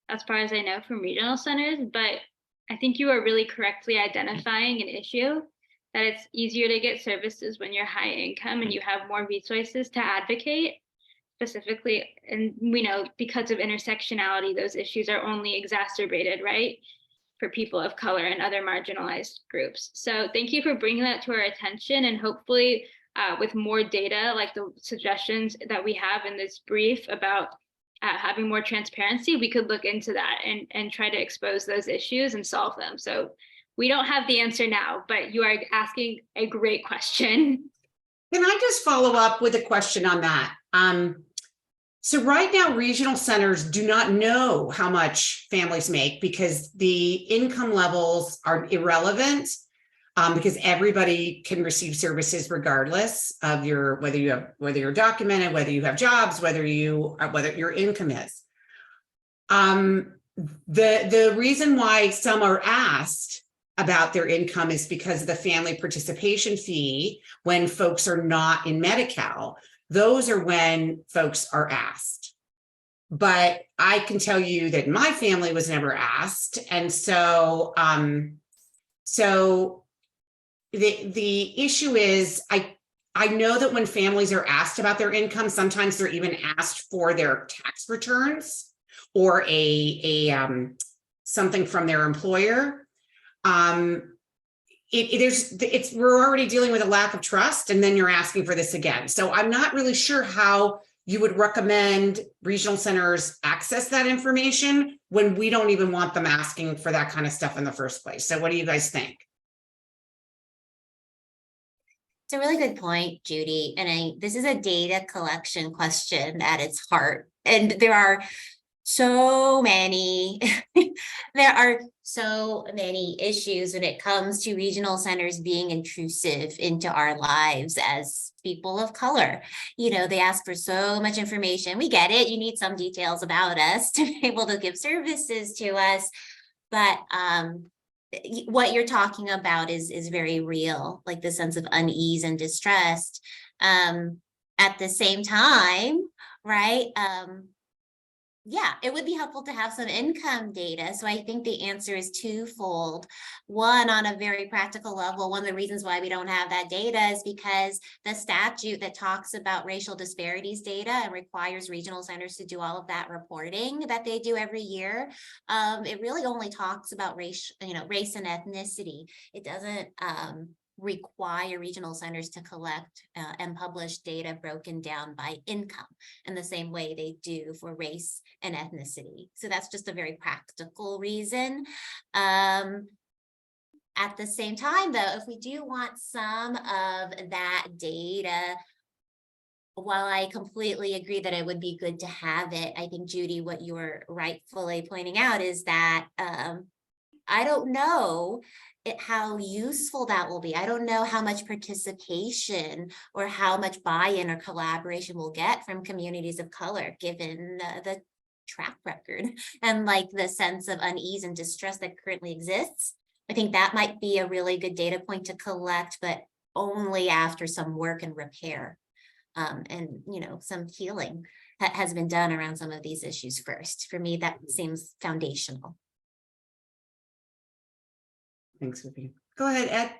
as far as I know from regional centers, but I think you are really correctly identifying an issue, that it's easier to get services when you're high income and you have more resources to advocate specifically. And we know because of intersectionality, those issues are only exacerbated, right, for people of color and other marginalized groups. So thank you for bringing that to our attention, and hopefully with more data, like the suggestions that we have in this brief about having more transparency, we could look into that and try to expose those issues and solve them. So we don't have the answer now, but you are asking a great question. Can I just follow up with a question on that? So right now, regional centers do not know how much families make because the income levels are irrelevant. Because everybody can receive services regardless of whether you're documented, whether you have jobs, whether your income is. The reason why some are asked about their income is because of the family participation fee when folks are not in Medi-Cal. Those are when folks are asked. But I can tell you that my family was never asked, and so the issue is, I know that when families are asked about their income, sometimes they're even asked for their tax returns or something from their employer. We're already dealing with a lack of trust, and then you're asking for this again. So I'm not really sure how you would recommend regional centers access that information when we don't even want them asking for that kind of stuff in the first place. So what do you guys think? It's a really good point, Judy. And this is a data collection question at its heart. And there are so many, issues when it comes to regional centers being intrusive into our lives as people of color. You know, they ask for so much information. We get it. You need some details about us to be able to give services to us. But what you're talking about is very real, like the sense of unease and distress. At the same time, right? Yeah, it would be helpful to have some income data. So I think the answer is twofold. One, on a very practical level, one of the reasons why we don't have that data is because the statute that talks about racial disparities data and requires regional centers to do all of that reporting that they do every year. It really only talks about race and ethnicity. It doesn't require regional centers to collect and publish data broken down by income in the same way they do for race and ethnicity. So that's just a very practical reason. At the same time, though, if we do want some of that data, while I completely agree that it would be good to have it, I think, Judy, what you're rightfully pointing out is that I don't know how useful that will be. I don't know how much participation or how much buy-in or collaboration we'll get from communities of color, given the track record and like the sense of unease and distress that currently exists. I think that might be a really good data point to collect, but only after some work and repair and some healing. has been done around some of these issues first. For me, that seems foundational. Thanks, Vivian. Go ahead, Ed.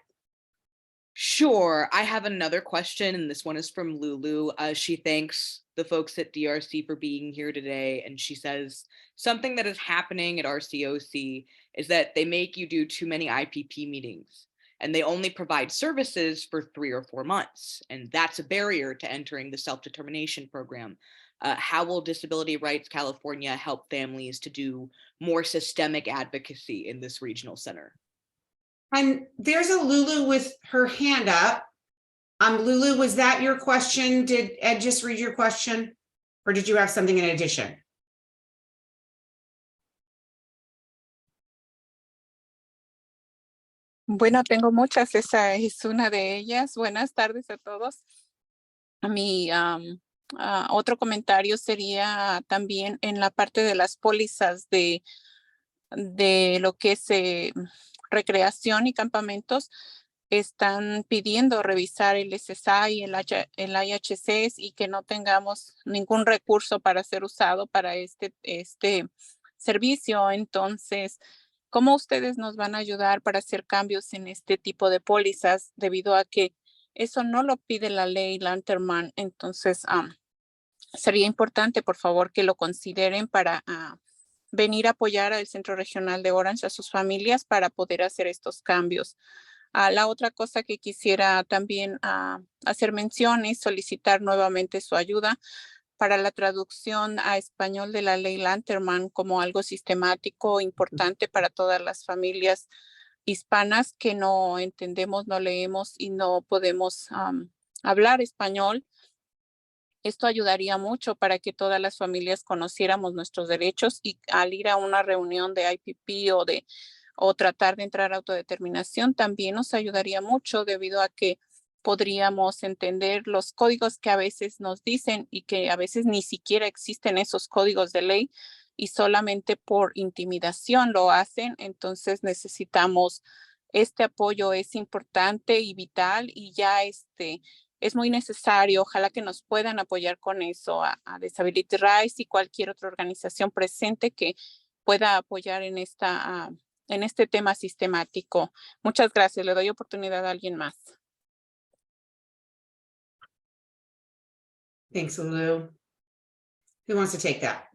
Sure. I have another question, and this one is from Lulu. She thanks the folks at DRC for being here today, and she says, something that is happening at RCOC is that they make you do too many IPP meetings, and they only provide services for 3 or 4 months, and that's a barrier to entering the self-determination program. How will Disability Rights California help families to do more systemic advocacy in this regional center? And there's a Lulu with her hand up. Lulu, was that your question? Did Ed just read your question? Or did you have something in addition? Bueno, tengo muchas, esa es una de ellas. Buenas tardes a todos. Mi otro comentario sería también en la parte de las pólizas de lo que es recreación y campamentos. Están pidiendo revisar el SSI, el IHC y que no tengamos ningún recurso para ser usado para este servicio. Entonces, ¿cómo ustedes nos van a ayudar para hacer cambios en este tipo de pólizas debido a que eso no lo pide la ley Lanterman? Entonces, sería importante, por favor, que lo consideren para venir a apoyar al Centro Regional de Orange, a sus familias, para poder hacer estos cambios. La otra cosa que quisiera también hacer mención es solicitar nuevamente su ayuda para la traducción a español de la ley Lanterman como algo sistemático, importante para todas las familias hispanas que no entendemos, no leemos y no podemos hablar español. Esto ayudaría mucho para que todas las familias conociéramos nuestros derechos y al ir a una reunión de IPP o tratar de entrar a autodeterminación también nos ayudaría mucho debido a que podríamos entender los códigos que a veces nos dicen y que a veces ni siquiera existen esos códigos de ley y solamente por intimidación lo hacen. Entonces necesitamos este apoyo, es importante y vital y ya es muy necesario. Ojalá que nos puedan apoyar con eso a Disability Rights y cualquier otra organización presente que pueda apoyar en este tema sistemático. Muchas gracias. Le doy oportunidad a alguien más. Thanks, Lulu. Who wants to take that?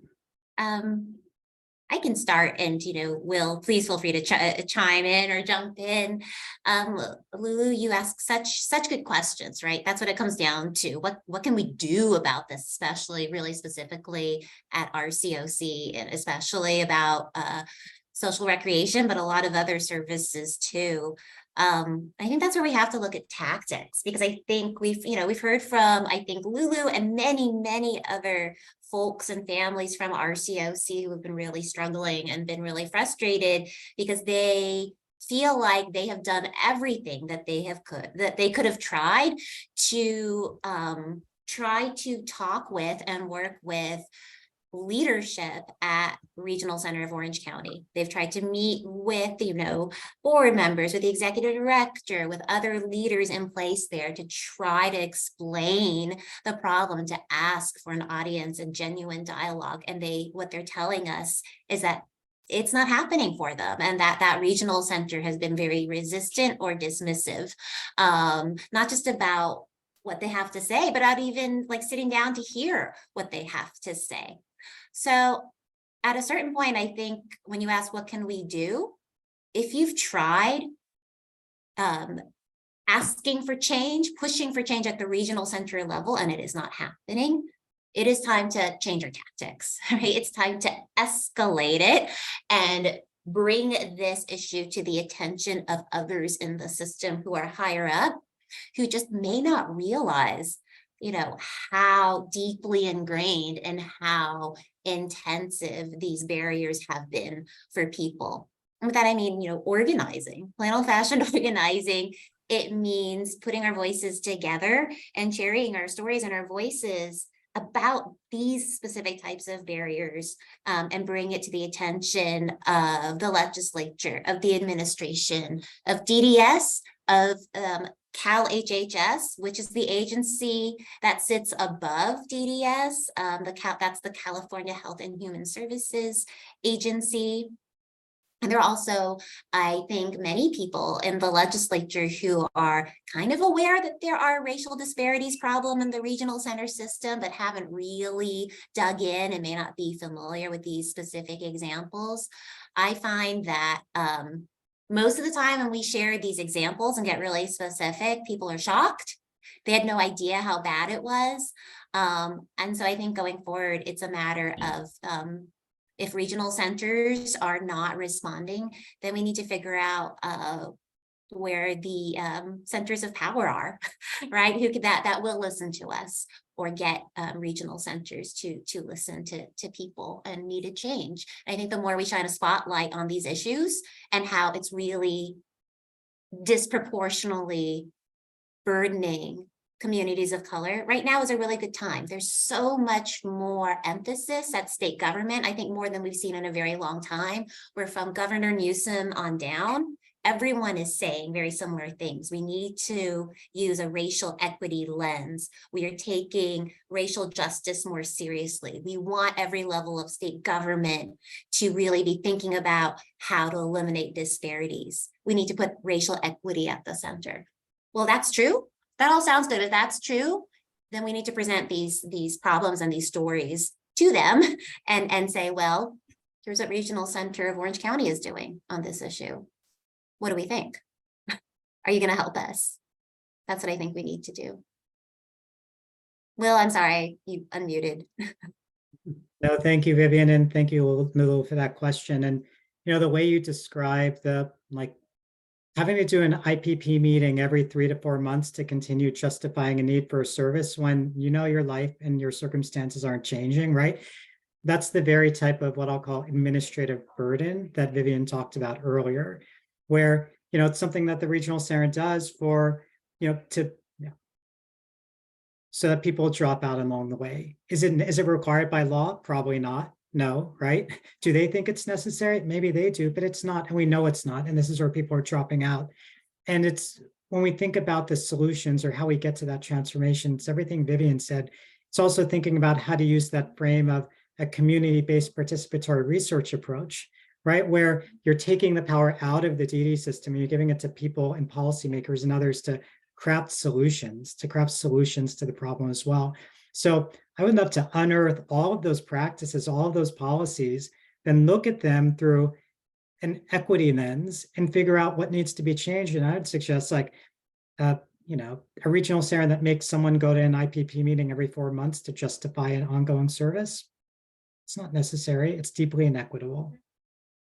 I can start and, Will, please feel free to chime in or jump in. Lulu, you ask such good questions, right? That's what it comes down to. What can we do about this, especially really specifically at RCOC, and especially about social recreation, but a lot of other services too. I think that's where we have to look at tactics, because I think we've heard from, I think, Lulu and many other folks and families from RCOC who have been really struggling and been really frustrated because they feel like they have done everything that they could have tried to talk with and work with leadership at Regional Center of Orange County. They've tried to meet with, board members, with the executive director, with other leaders in place there to try to explain the problem, to ask for an audience and genuine dialogue. And what they're telling us is that it's not happening for them, and that regional center has been very resistant or dismissive, not just about what they have to say, but not even like sitting down to hear what they have to say. So at a certain point, I think when you ask, what can we do? If you've tried asking for change, pushing for change at the regional center level, and it is not happening, it is time to change our tactics, right? It's time to escalate it and bring this issue to the attention of others in the system who are higher up, who just may not realize, how deeply ingrained and how intensive these barriers have been for people. And with that, I mean, organizing, plain old fashioned organizing. It means putting our voices together and sharing our stories and our voices about these specific types of barriers, and bring it to the attention of the legislature, of the administration, of DDS, of CalHHS, which is the agency that sits above DDS. That's the California Health and Human Services Agency. And there are also, I think, many people in the legislature who are kind of aware that there are racial disparities problem in the regional center system, but haven't really dug in and may not be familiar with these specific examples. I find that most of the time when we share these examples and get really specific, people are shocked. They had no idea how bad it was. And so I think going forward, it's a matter of if regional centers are not responding, then we need to figure out where the centers of power are, right? Who could that will listen to us, or get regional centers to listen to people and needed change. I think the more we shine a spotlight on these issues and how it's really disproportionately burdening communities of color, right now is a really good time. There's so much more emphasis at state government, I think more than we've seen in a very long time, where from Governor Newsom on down, everyone is saying very similar things. We need to use a racial equity lens. We are taking racial justice more seriously. We want every level of state government to really be thinking about how to eliminate disparities. We need to put racial equity at the center. Well, that's true. That all sounds good. If that's true, then we need to present these problems and these stories to them and say, well, here's what Regional Center of Orange County is doing on this issue. What do we think? Are you going to help us? That's what I think we need to do. Will, I'm sorry, you unmuted. No, thank you, Vivian, and thank you, Lulu, for that question. And the way you describe the having to do an IPP meeting every 3 to 4 months to continue justifying a need for a service when your life and your circumstances aren't changing, right? That's the very type of what I'll call administrative burden that Vivian talked about earlier, where it's something that the regional center does for so that people drop out along the way. Is it required by law? Probably not. No, right? Do they think it's necessary? Maybe they do, but it's not, and we know it's not. And this is where people are dropping out. And it's when we think about the solutions or how we get to that transformation, it's everything Vivian said. It's also thinking about how to use that frame of a community-based participatory research approach, right? Where you're taking the power out of the DD system and you're giving it to people and policymakers and others to craft solutions to the problem as well. So I would love to unearth all of those practices, all of those policies, then look at them through an equity lens and figure out what needs to be changed. And I would suggest a regional center that makes someone go to an IPP meeting every 4 months to justify an ongoing service. It's not necessary. It's deeply inequitable.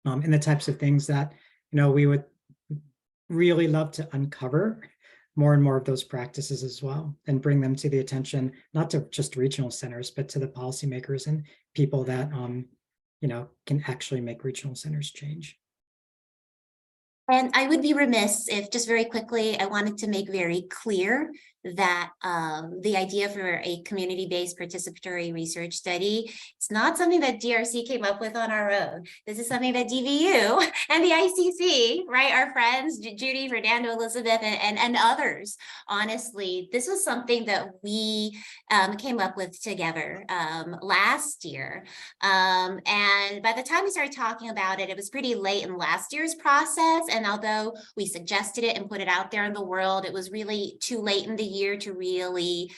And the types of things that, we would really love to uncover more and more of those practices as well, and bring them to the attention, not to just regional centers, but to the policymakers and people that, can actually make regional centers change. And I would be remiss if, just very quickly, I wanted to make very clear that the idea for a community-based participatory research study, it's not something that DRC came up with on our own. This is something that DVU and the ICC, right, our friends, Judy, Fernando, Elizabeth, and others, honestly, this was something that we came up with together last year. And by the time we started talking about it, it was pretty late in last year's process. And although we suggested it and put it out there in the world, it was really too late in the year to really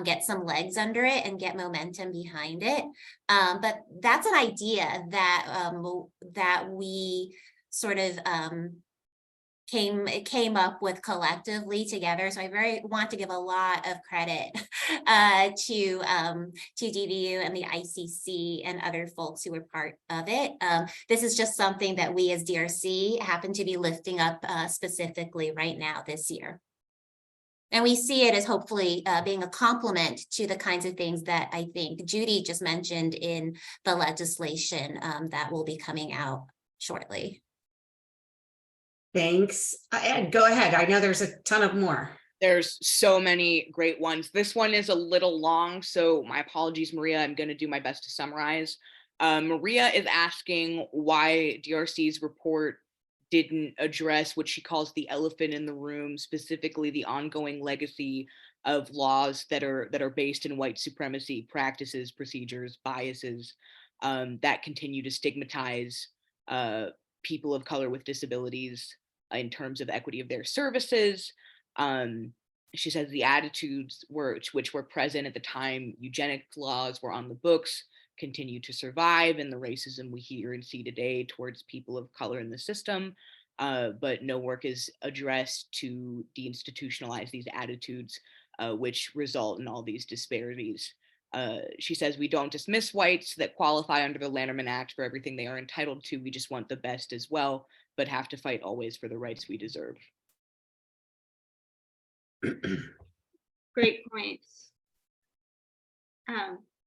get some legs under it and get momentum behind it. But that's an idea that we sort of came up with collectively together. So I want to give a lot of credit to DVU and the ICC and other folks who were part of it. This is just something that we as DRC happen to be lifting up specifically right now this year. And we see it as hopefully being a complement to the kinds of things that I think Judy just mentioned in the legislation that will be coming out shortly. Thanks. Ed, go ahead. I know there's a ton of more. There's so many great ones. This one is a little long, so my apologies, Maria. I'm going to do my best to summarize. Maria is asking why DRC's report didn't address what she calls the elephant in the room, specifically the ongoing legacy of laws that are based in white supremacy practices, procedures, biases that continue to stigmatize people of color with disabilities in terms of equity of their services. She says the attitudes which were present at the time eugenics laws were on the books continue to survive, and the racism we hear and see today towards people of color in the system, but no work is addressed to deinstitutionalize these attitudes, which result in all these disparities. She says, we don't dismiss whites that qualify under the Lanterman Act for everything they are entitled to. We just want the best as well, but have to fight always for the rights we deserve. Great points.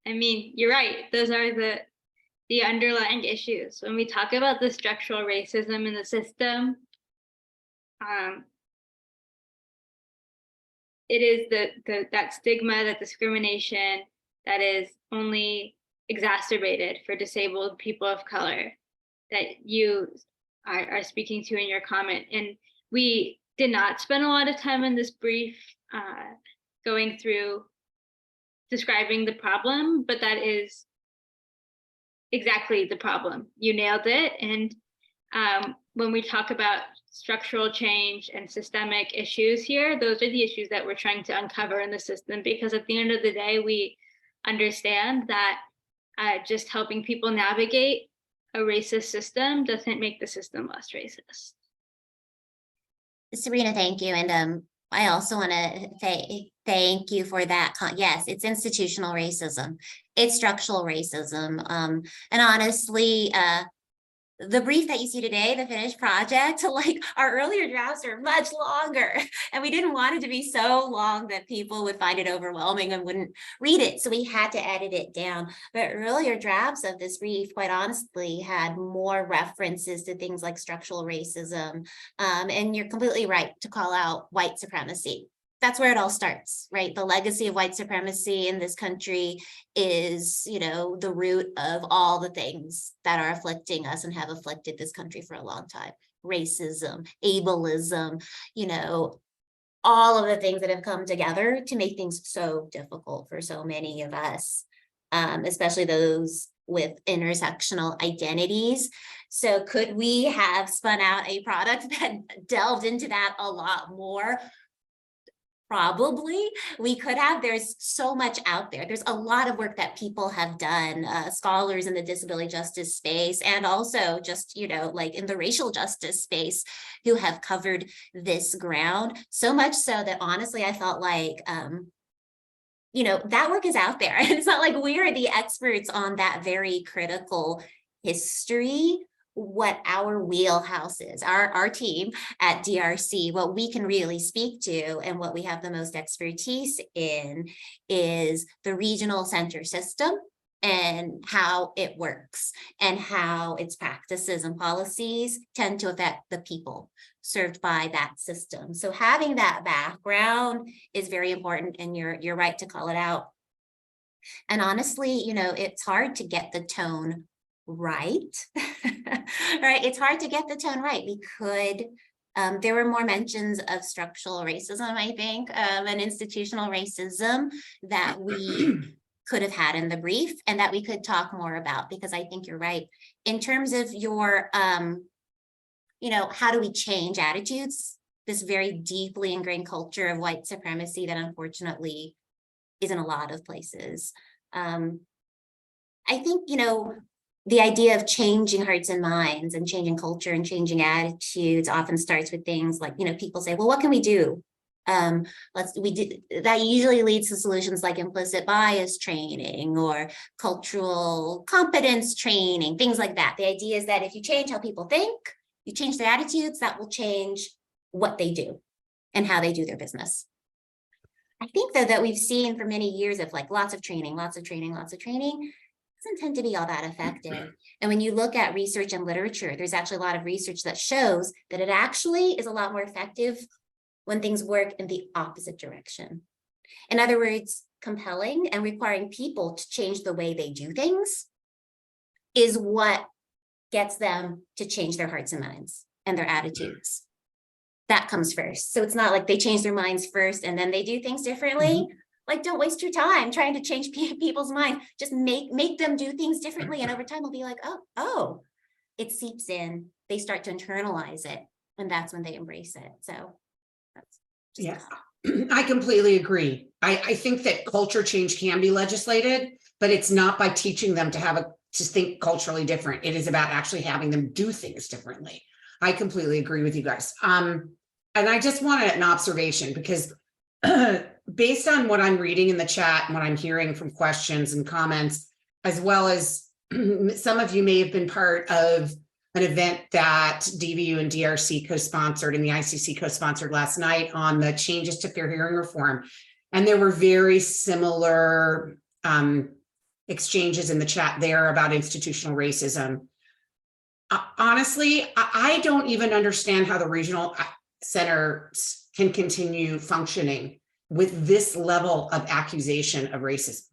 I mean, you're right. Those are the underlying issues. When we talk about the structural racism in the system, it is that stigma, that discrimination that is only exacerbated for disabled people of color that you are speaking to in your comment. And we did not spend a lot of time in this brief going through describing the problem, but that is exactly the problem. You nailed it. And when we talk about structural change and systemic issues here, those are the issues that we're trying to uncover in the system, because at the end of the day, we understand that just helping people navigate a racist system doesn't make the system less racist. Sabrina, thank you. And I also want to thank you for that. Yes, it's institutional racism. It's structural racism. And honestly, the brief that you see today, the finished project, like our earlier drafts are much longer, and we didn't want it to be so long that people would find it overwhelming and wouldn't read it. So we had to edit it down. But earlier drafts of this brief, quite honestly, had more references to things like structural racism. And you're completely right to call out white supremacy. That's where it all starts, right? The legacy of white supremacy in this country is, the root of all the things that are afflicting us and have afflicted this country for a long time. Racism, ableism, all of the things that have come together to make things so difficult for so many of us, especially those with intersectional identities. So could we have spun out a product that delved into that a lot more? Probably we could have. There's so much out there. There's a lot of work that people have done, scholars in the disability justice space, and also just, like in the racial justice space, who have covered this ground. So much so that honestly, I felt like, that work is out there. It's not like we are the experts on that very critical history. What our wheelhouse is, our team at DRC, what we can really speak to and what we have the most expertise in is the regional center system and how it works and how its practices and policies tend to affect the people served by that system. So having that background is very important, and you're right to call it out. And honestly, it's hard to get the tone right. Right, it's hard to get the tone right. We could, there were more mentions of structural racism, I think, and institutional racism that we could have had in the brief and that we could talk more about, because I think you're right. In terms of your, how do we change attitudes? This very deeply ingrained culture of white supremacy that unfortunately is in a lot of places. I think, the idea of changing hearts and minds and changing culture and changing attitudes often starts with things like, people say, well, what can we do? That usually leads to solutions like implicit bias training or cultural competence training, things like that. The idea is that if you change how people think, you change their attitudes, that will change what they do and how they do their business. I think though that we've seen for many years of like lots of training, doesn't tend to be all that effective. And when you look at research and literature, there's actually a lot of research that shows that it actually is a lot more effective when things work in the opposite direction. In other words, compelling and requiring people to change the way they do things is what gets them to change their hearts and minds. and their attitudes. That comes first. So it's not like they change their minds first and then they do things differently. Like, don't waste your time trying to change people's mind. Just make them do things differently. And over time, they'll be like, oh, it seeps in. They start to internalize it. And that's when they embrace it. So that's just yeah, I completely agree. I think that culture change can be legislated, but it's not by teaching them to think culturally different. It is about actually having them do things differently. I completely agree with you guys. And I just wanted an observation because based on what I'm reading in the chat and what I'm hearing from questions and comments, as well as some of you may have been part of an event that DVU and DRC co-sponsored and the ICC co-sponsored last night on the changes to fair hearing reform. And there were very similar exchanges in the chat there about institutional racism. Honestly, I don't even understand how the regional centers can continue functioning with this level of accusation of racism.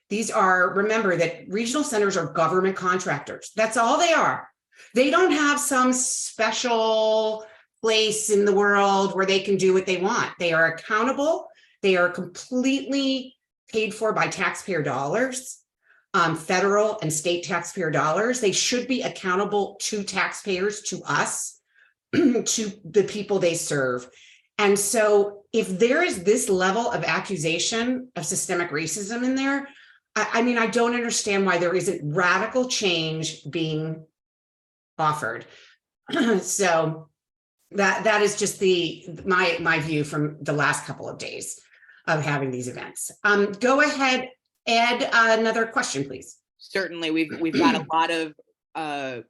These are, remember that regional centers are government contractors. That's all they are. They don't have some special place in the world where they can do what they want. They are accountable. They are completely paid for by taxpayer dollars, federal and state taxpayer dollars. They should be accountable to taxpayers, to us, to the people they serve. And so if there is this level of accusation of systemic racism in there, I mean, I don't understand why there isn't radical change being offered. So that is just my view from the last couple of days of having these events. Go ahead, Ed, another question, please. Certainly, we've got a lot of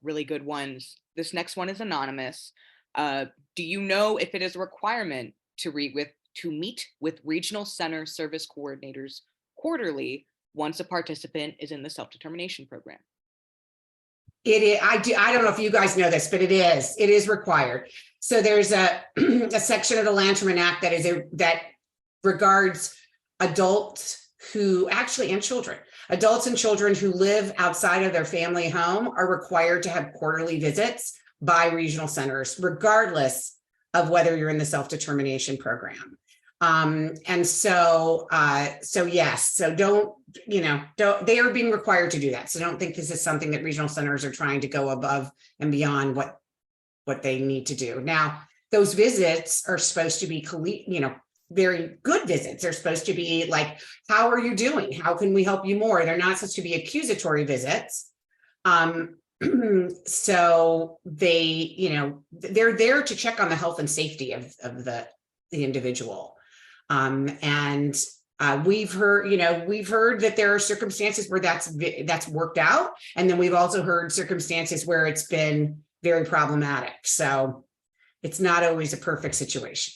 really good ones. This next one is anonymous. Do you know if it is a requirement to meet with regional center service coordinators quarterly once a participant is in the self-determination program? It is. I don't know if you guys know this, but it is required. So there's a section of the Lanterman Act that regards adults and children. Adults and children who live outside of their family home are required to have quarterly visits by regional centers, regardless of whether you're in the self-determination program. And so yes, so don't, they are being required to do that. So don't think this is something that regional centers are trying to go above and beyond what they need to do. Now, those visits are supposed to be, very good visits. They're supposed to be like, how are you doing? How can we help you more? They're not supposed to be accusatory visits. So they, they're there to check on the health and safety of the individual. And we've heard that there are circumstances where that's worked out. And then we've also heard circumstances where it's been very problematic. So it's not always a perfect situation.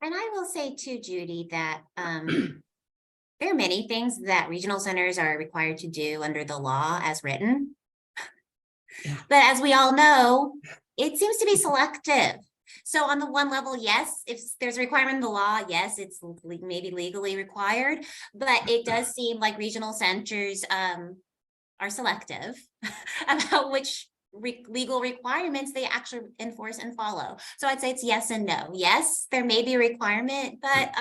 And I will say too, Judy, that there are many things that regional centers are required to do under the law as written. Yeah. But as we all know, it seems to be selective. So on the one level, yes, if there's a requirement in the law, yes, it's maybe legally required, but it does seem like regional centers are selective about which legal requirements they actually enforce and follow. So I'd say it's yes and no. Yes, there may be a requirement, but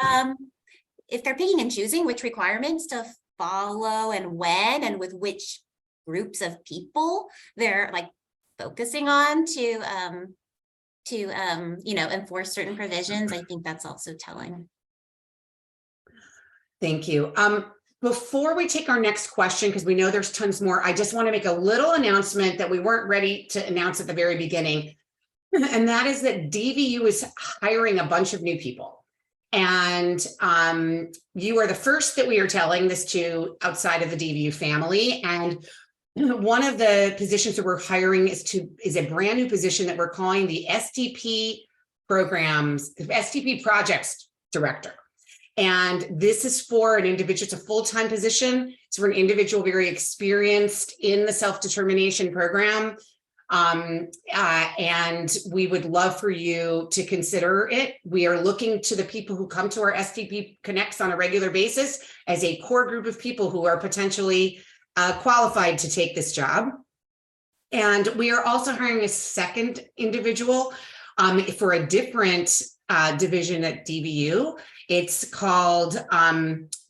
if they're picking and choosing which requirements to follow and when and with which groups of people they're like focusing on to enforce certain provisions, I think that's also telling. Thank you. Before we take our next question, because we know there's tons more, I just want to make a little announcement that we weren't ready to announce at the very beginning. And that is that DVU is hiring a bunch of new people. And you are the first that we are telling this to outside of the DVU family. And one of the positions that we're hiring is a brand new position that we're calling the SDP projects director. And this is for an individual, it's a full-time position. It's for an individual very experienced in the self-determination program. And we would love for you to consider it. We are looking to the people who come to our SDP Connects on a regular basis as a core group of people who are potentially qualified to take this job. And we are also hiring a second individual for a different division at DVU. It's called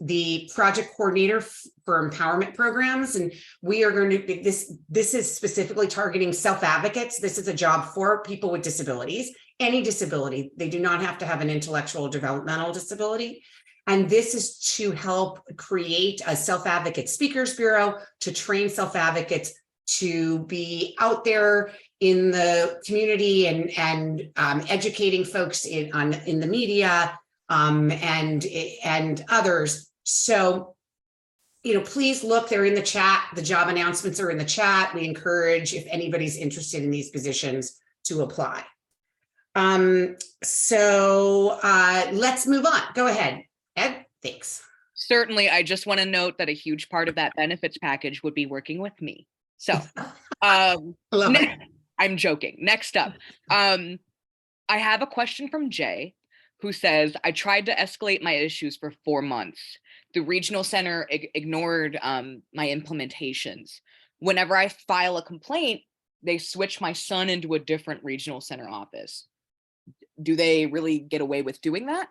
the project coordinator for empowerment programs. And we are going to be this is specifically targeting self-advocates. This is a job for people with disabilities, any disability. They do not have to have an intellectual or developmental disability. And this is to help create a self-advocate speakers bureau to train self-advocates to be out there in the community and educating folks in the media and others. So, please look, they're in the chat. The job announcements are in the chat. We encourage, if anybody's interested in these positions, to apply. So let's move on. Go ahead, Ed, thanks. Certainly, I just want to note that a huge part of that benefits package would be working with me. So I'm joking. Next up, I have a question from Jay, who says, I tried to escalate my issues for 4 months. The regional center ignored my implementations. Whenever I file a complaint, they switch my son into a different regional center office. Do they really get away with doing that?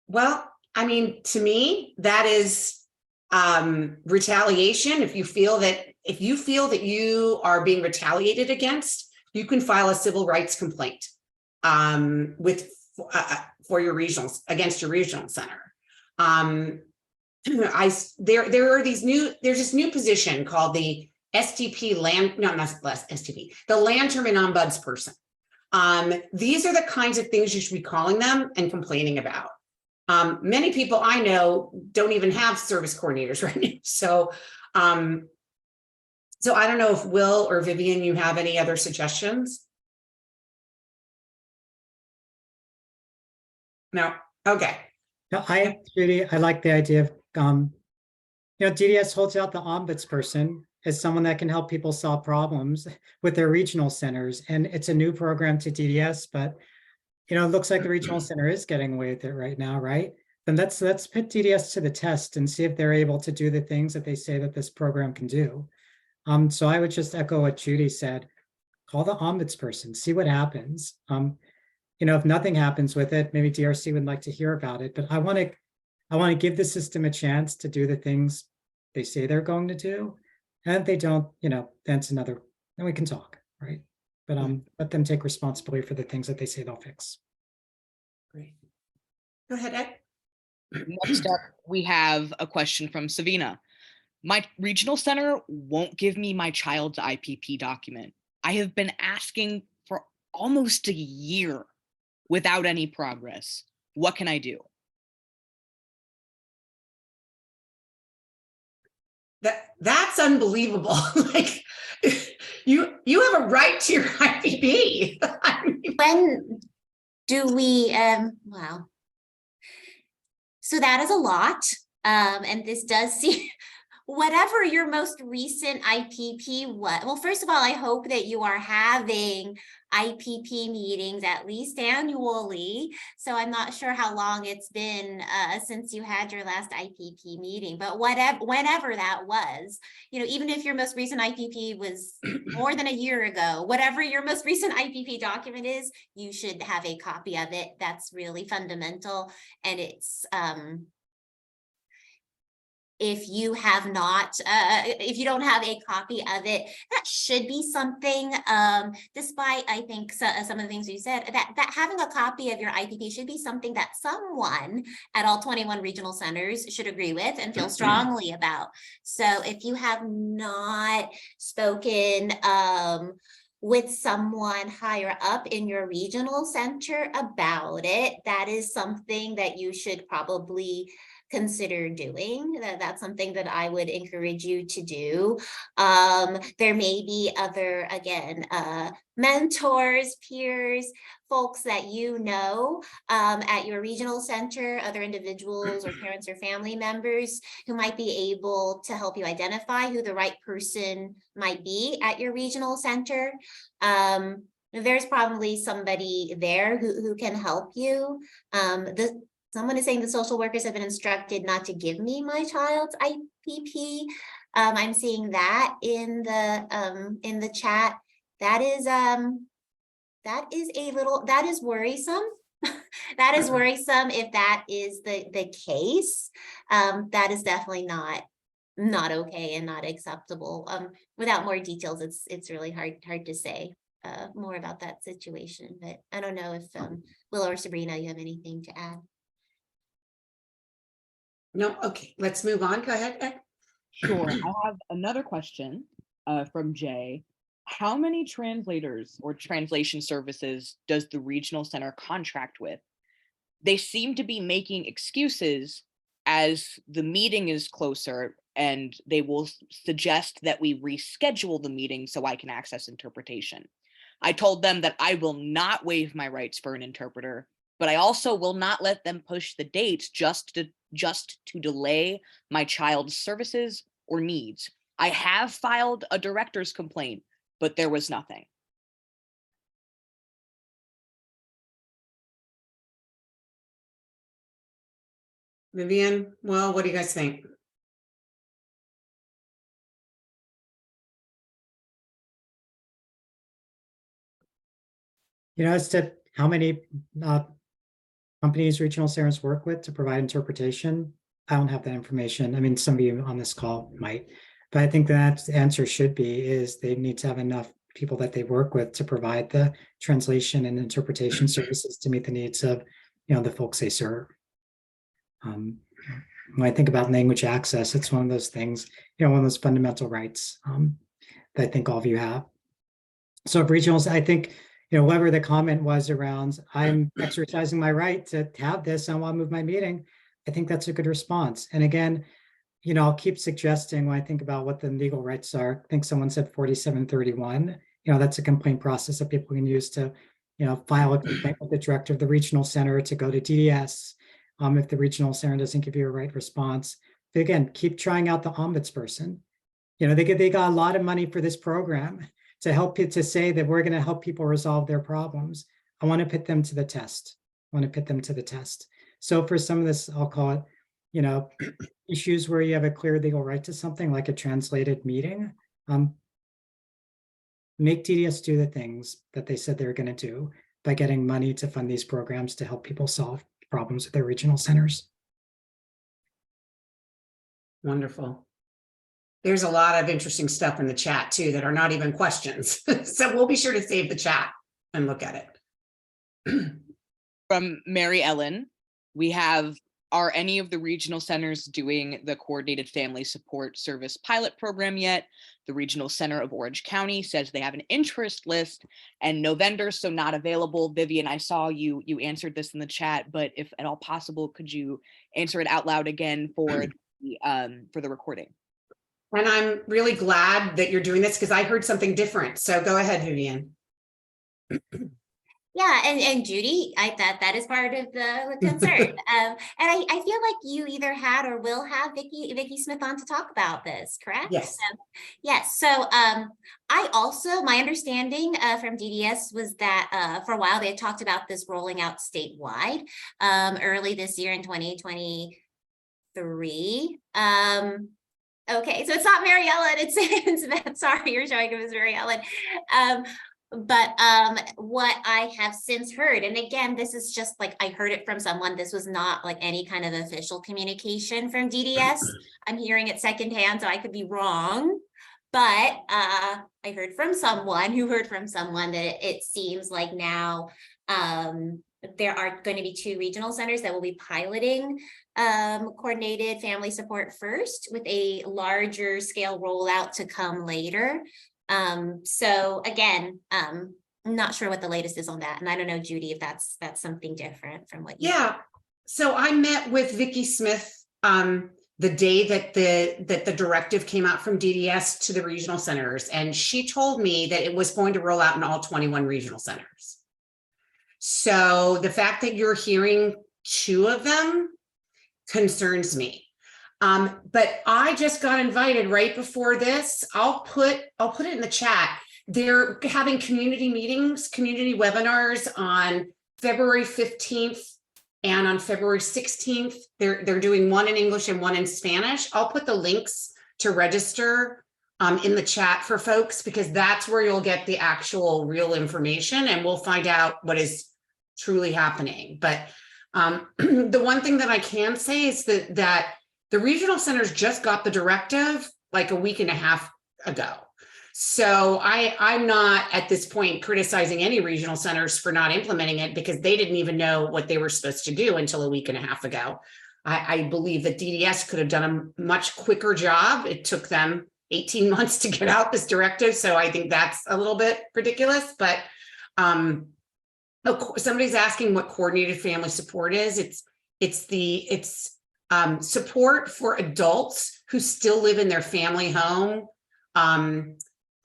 Well, I mean, to me, that is retaliation. If you feel that you are being retaliated against, you can file a civil rights complaint for your regionals against your regional center. There's this new position called the SDP the land term and ombudsperson. These are the kinds of things you should be calling them and complaining about. Many people I know don't even have service coordinators right now. So I don't know if Will or Vivian, you have any other suggestions? No. Okay. No, Judy, I like the idea of, DDS holds out the ombudsperson as someone that can help people solve problems with their regional centers. And it's a new program to DDS, but it looks like the regional center is getting away with it right now, right? Then let's put DDS to the test and see if they're able to do the things that they say that this program can do. So I would just echo what Judy said. Call the ombudsperson, see what happens. If nothing happens with it, maybe DRC would like to hear about it. But I want to give the system a chance to do the things they say they're going to do. And if they don't, that's then we can talk, right? But let them take responsibility for the things that they say they'll fix. Great. Go ahead, Ed. Next up, we have a question from Sabrina. My regional center won't give me my child's IPP document. I have been asking for almost a year without any progress. What can I do? That's unbelievable. Like you have a right to your IPP. When do we, wow. So that is a lot. And this does seem, whatever your most recent IPP was, well, first of all, I hope that you are having IPP meetings at least annually. So I'm not sure how long it's been since you had your last IPP meeting, but whenever that was, even if your most recent IPP was more than a year ago, whatever your most recent IPP document is, you should have a copy of it. That's really fundamental. And it's, if you have not, if you don't have a copy of it, that should be something, despite I think some of the things you said, that having a copy of your IPP should be something that someone at all 21 regional centers should agree with and feel strongly about. So if you have not spoken with someone higher up in your regional center about it, that is something that you should probably consider doing. That's something that I would encourage you to do. There may be other, again, mentors, peers, folks that at your regional center, other individuals or parents or family members who might be able to help you identify who the right person might be at your regional center. There's probably somebody there who can help you. Someone is saying the social workers have been instructed not to give me my child's IPP. I'm seeing that in the chat. That is worrisome. That is worrisome if that is the case. That is definitely not okay and not acceptable. Without more details, it's really hard to say more about that situation. But I don't know if Will or Sabrina, you have anything to add? No, okay, let's move on. Go ahead, Ed. Sure. I have another question from Jay. How many translators or translation services does the regional center contract with? They seem to be making excuses as the meeting is closer, and they will suggest that we reschedule the meeting so I can access interpretation. I told them that I will not waive my rights for an interpreter, but I also will not let them push the dates just to delay my child's services or needs. I have filed a director's complaint, but there was nothing. Vivian, well, what do you guys think? As to how many companies regional centers work with to provide interpretation, I don't have that information. I mean, some of you on this call might, but I think that the answer should be is they need to have enough people that they work with to provide the translation and interpretation services to meet the needs of, the folks they serve. When I think about language access, it's one of those things, one of those fundamental rights that I think all of you have. So regionals, I think, whatever the comment was around, I'm exercising my right to have this, I want to move my meeting. I think that's a good response. And again, I'll keep suggesting when I think about what the legal rights are. I think someone said 4731. That's a complaint process that people can use to, file a complaint with the director of the regional center, to go to DDS. If the regional center doesn't give you a right response, but again, keep trying out the ombudsperson. They got a lot of money for this program to help you, to say that we're going to help people resolve their problems. I want to put them to the test. So for some of this, I'll call it, issues where you have a clear legal right to something like a translated meeting, make DDS do the things that they said they're going to do by getting money to fund these programs to help people solve problems with their regional centers. Wonderful. There's a lot of interesting stuff in the chat too that are not even questions. So we'll be sure to save the chat and look at it. From Mary Ellen, we have, are any of the regional centers doing the coordinated family support service pilot program yet? The regional center of Orange County says they have an interest list and no vendors, so not available. Vivian, I saw you answered this in the chat, but if at all possible, could you answer it out loud again for the recording? And I'm really glad that you're doing this because I heard something different. So go ahead, Vivian. Yeah, and Judy, that is part of the concern. And I feel like you either had or will have Vicky Smith on to talk about this, correct? Yes. Yes. So I also, my understanding from DDS was that for a while they had talked about this rolling out statewide early this year in 2023. Okay, so it's not Mary Ellen, it's sorry, you're showing it was Mary Ellen. But what I have since heard, and again, this is just like I heard it from someone, this was not like any kind of official communication from DDS. I'm hearing it secondhand, so I could be wrong. But I heard from someone who heard from someone that it seems like now there are going to be 2 regional centers that will be piloting coordinated family support first, with a larger scale rollout to come later. So again, I'm not sure what the latest is on that. And I don't know, Judy, if that's something different from what you Yeah. So I met with Vicky Smith the day that the directive came out from DDS to the regional centers, and she told me that it was going to roll out in all 21 regional centers. So the fact that you're hearing 2 of them concerns me. But I just got invited right before this. I'll put it in the chat. They're having community meetings, community webinars on February 15th And on February 16th, they're doing one in English and one in Spanish. I'll put the links to register in the chat for folks, because that's where you'll get the actual real information, and we'll find out what is truly happening. But the one thing that I can say is that the regional centers just got the directive like a week and a half ago. So I'm not at this point criticizing any regional centers for not implementing it, because they didn't even know what they were supposed to do until a week and a half ago. I believe that DDS could have done a much quicker job. It took them 18 months to get out this directive. So I think that's a little bit ridiculous, but somebody's asking what coordinated family support is. It's support for adults who still live in their family home,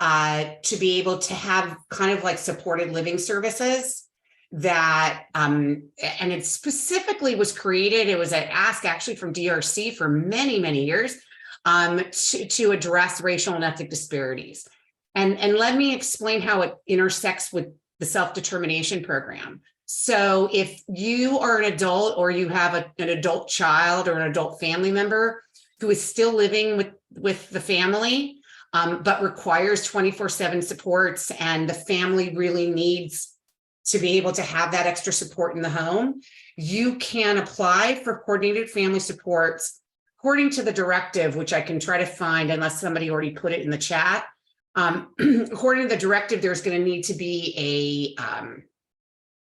to be able to have kind of like supported living services that, and it specifically was created, it was an ask actually from DRC for many, many years, to address racial and ethnic disparities. And let me explain how it intersects with the self-determination program. So if you are an adult, or you have an adult child or an adult family member who is still living with the family, but requires 24/7 supports, and the family really needs to be able to have that extra support in the home, you can apply for coordinated family supports according to the directive, which I can try to find unless somebody already put it in the chat. According to the directive, there's going to need to be an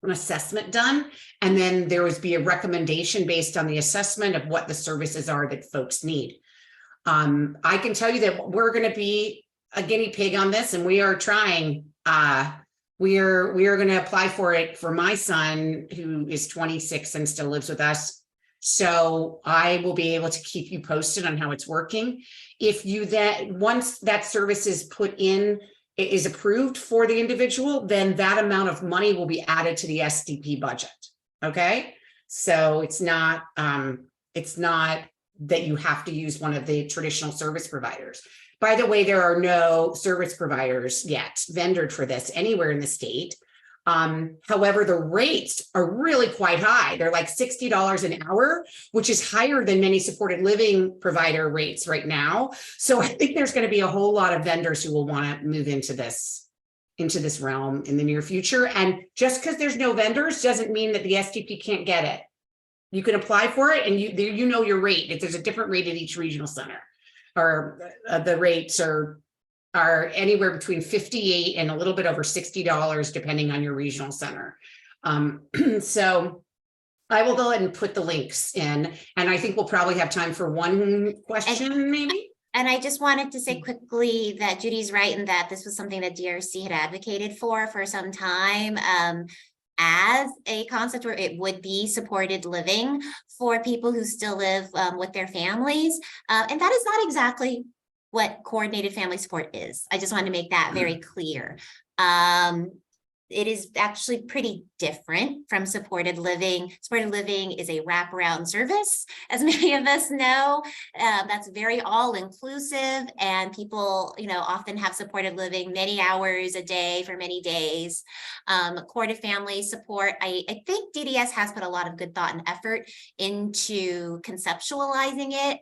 assessment done, and then there would be a recommendation based on the assessment of what the services are that folks need. I can tell you that we're going to be a guinea pig on this, and we are trying. We are going to apply for it for my son, who is 26 and still lives with us. So I will be able to keep you posted on how it's working. If you once that service is put in, it is approved for the individual, then that amount of money will be added to the SDP budget. Okay, so it's not that you have to use one of the traditional service providers. By the way, there are no service providers yet vendored for this anywhere in the state. However, the rates are really quite high. They're like $60 an hour, which is higher than many supported living provider rates right now. So I think there's going to be a whole lot of vendors who will want to move into this realm in the near future. And just because there's no vendors doesn't mean that the SDP can't get it. You can apply for it, and you know your rate. If there's a different rate at each regional center, or the rates are anywhere between $58 and a little bit over $60, depending on your regional center. So I will go ahead and put the links in, and I think we'll probably have time for one question, maybe. And I just wanted to say quickly that Judy's right in that this was something that DRC had advocated for some time. As a concept where it would be supported living for people who still live with their families. And that is not exactly what coordinated family support is. I just wanted to make that very clear. It is actually pretty different from supported living. Supported living is a wraparound service, as many of us know. That's very all-inclusive, and people, often have supported living many hours a day for many days. Coordinated family support, I think DDS has put a lot of good thought and effort into conceptualizing it,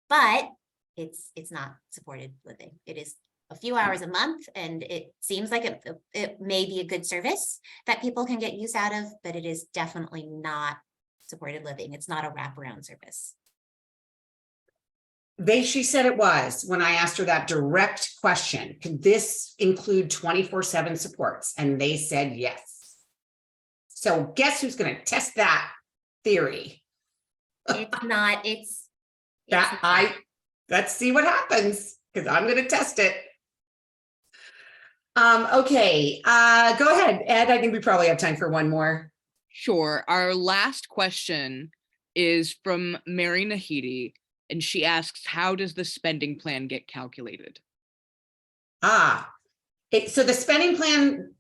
but it's not supported living. It is a few hours a month, and it seems like it may be a good service that people can get use out of, but it is definitely not supported living. It's not a wraparound service. She said it was, when I asked her that direct question, could this include 24/7 supports? And they said yes. So guess who's going to test that theory? It's not, let's see what happens, because I'm going to test it. Okay, go ahead, Ed. I think we probably have time for one more. Sure. Our last question is from Mary Nahidi, and she asks, how does the spending plan get calculated? So the spending plan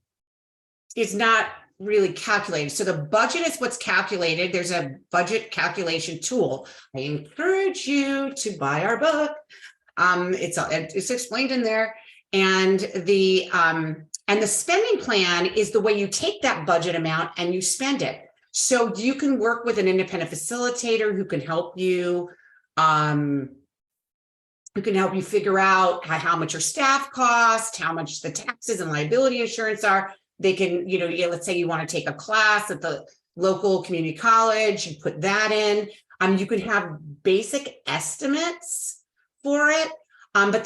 is not really calculated. So the budget is what's calculated. There's a budget calculation tool. I encourage you to buy our book. It's explained in there. And the spending plan is the way you take that budget amount and you spend it. So you can work with an independent facilitator who can help you, figure out how much your staff cost, how much the taxes and liability insurance are. They can, let's say you want to take a class at the local community college, you put that in. You can have basic estimates for it. But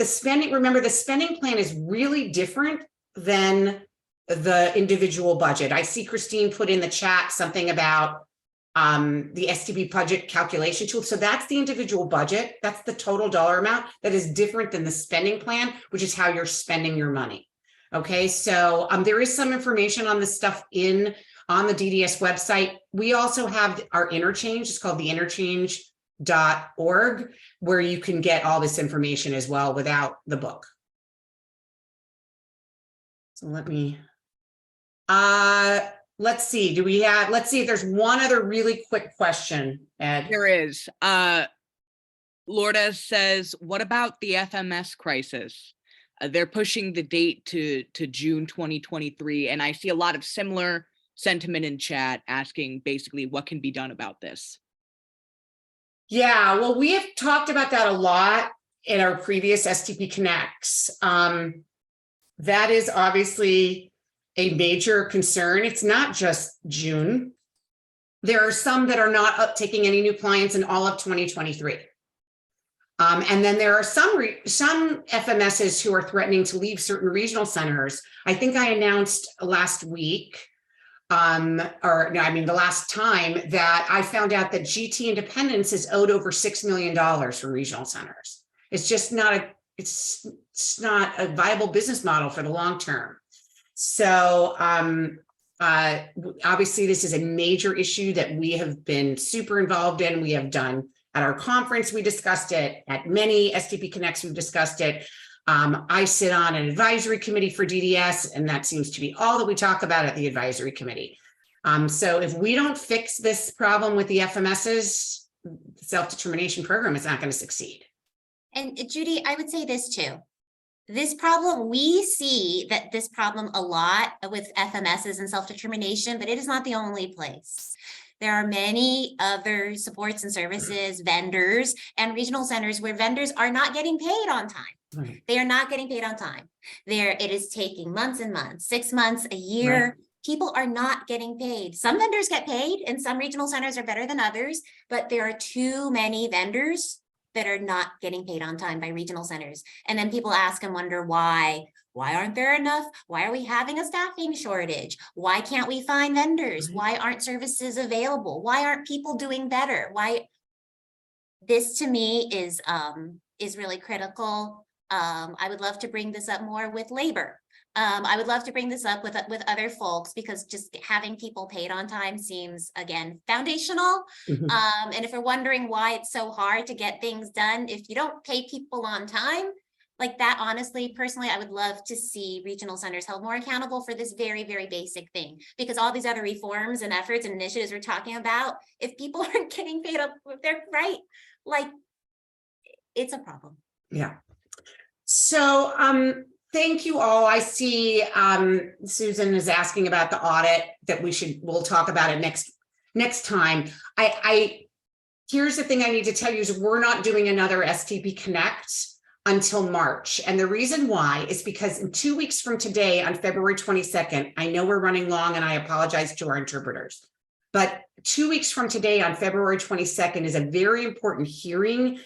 remember, the spending plan is really different than the individual budget. I see Christine put in the chat something about the SDP budget calculation tool. So that's the individual budget. That's the total dollar amount that is different than the spending plan, which is how you're spending your money. Okay, so there is some information on this stuff on the DDS website. We also have our interchange. It's called the interchange.org, where you can get all this information as well without the book. So let's see. Let's see if there's one other really quick question, Ed. There is. Lourdes says, what about the FMS crisis? They're pushing the date to June 2023. And I see a lot of similar sentiment in chat asking basically what can be done about this. Yeah, well, we have talked about that a lot in our previous SDP Connects. That is obviously a major concern. It's not just June. There are some that are not taking any new clients in all of 2023. And then there are some FMSs who are threatening to leave certain regional centers. I think I announced last week, the last time that I found out that GT Independence is owed over $6 million from regional centers. It's just not it's not a viable business model for the long term. So obviously this is a major issue that we have been super involved in. We have done at our conference, we discussed it. At many SDP Connects, we've discussed it. I sit on an advisory committee for DDS, and that seems to be all that we talk about at the advisory committee. So if we don't fix this problem with the FMSs, the self-determination program is not going to succeed. And Judy, I would say this too. This problem, we see that this problem a lot with FMSs and self-determination, but it is not the only place. There are many other supports and services, vendors, and regional centers where vendors are not getting paid on time. Right. They are not getting paid on time. It is taking months and months, 6 months, a year. Right. People are not getting paid. Some vendors get paid and some regional centers are better than others, but there are too many vendors that are not getting paid on time by regional centers. And then people ask and wonder why. Why aren't there enough? Why are we having a staffing shortage? Why can't we find vendors? Why aren't services available? Why aren't people doing better? Why? This to me is really critical. I would love to bring this up more with labor. I would love to bring this up with other folks, because just having people paid on time seems, again, foundational. Mm-hmm. And if you're wondering why it's so hard to get things done, if you don't pay people on time, like that, honestly, personally, I would love to see regional centers held more accountable for this very, very basic thing, because all these other reforms and efforts and initiatives we're talking about, if people aren't getting paid up, they're right, like it's a problem. Yeah. So, thank you all. I see Susan is asking about the audit that we'll talk about it next time. Here's the thing I need to tell you is we're not doing another SDP Connect until March. And the reason why is because in 2 weeks from today, on February 22nd, I know we're running long and I apologize to our interpreters, but 2 weeks from today on February 22nd is a very important hearing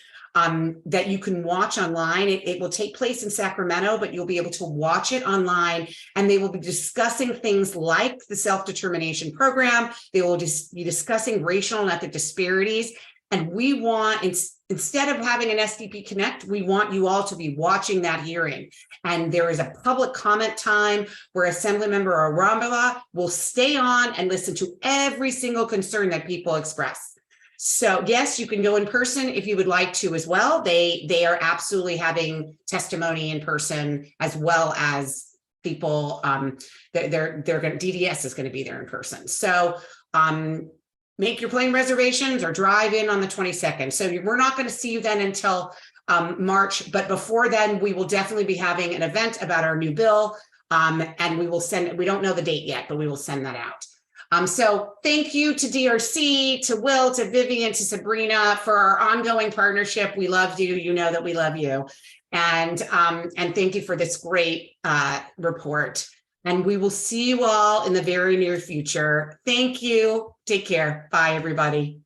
that you can watch online. It will take place in Sacramento, but you'll be able to watch it online, and they will be discussing things like the self-determination program. They will just be discussing racial and ethnic disparities. And we want, instead of having an SDP Connect, we want you all to be watching that hearing. And there is a public comment time where Assemblymember Arambula will stay on and listen to every single concern that people express. So yes, you can go in person if you would like to as well. They are absolutely having testimony in person, as well as people, DDS is going to be there in person. So make your plane reservations or drive in on the 22nd. So we're not going to see you then until March, but before then, we will definitely be having an event about our new bill. And we will we don't know the date yet, but we will send that out. So thank you to DRC, to Will, to Vivian, to Sabrina for our ongoing partnership. We love you. You know that we love you. And thank you for this great report. And we will see you all in the very near future. Thank you. Take care. Bye, everybody.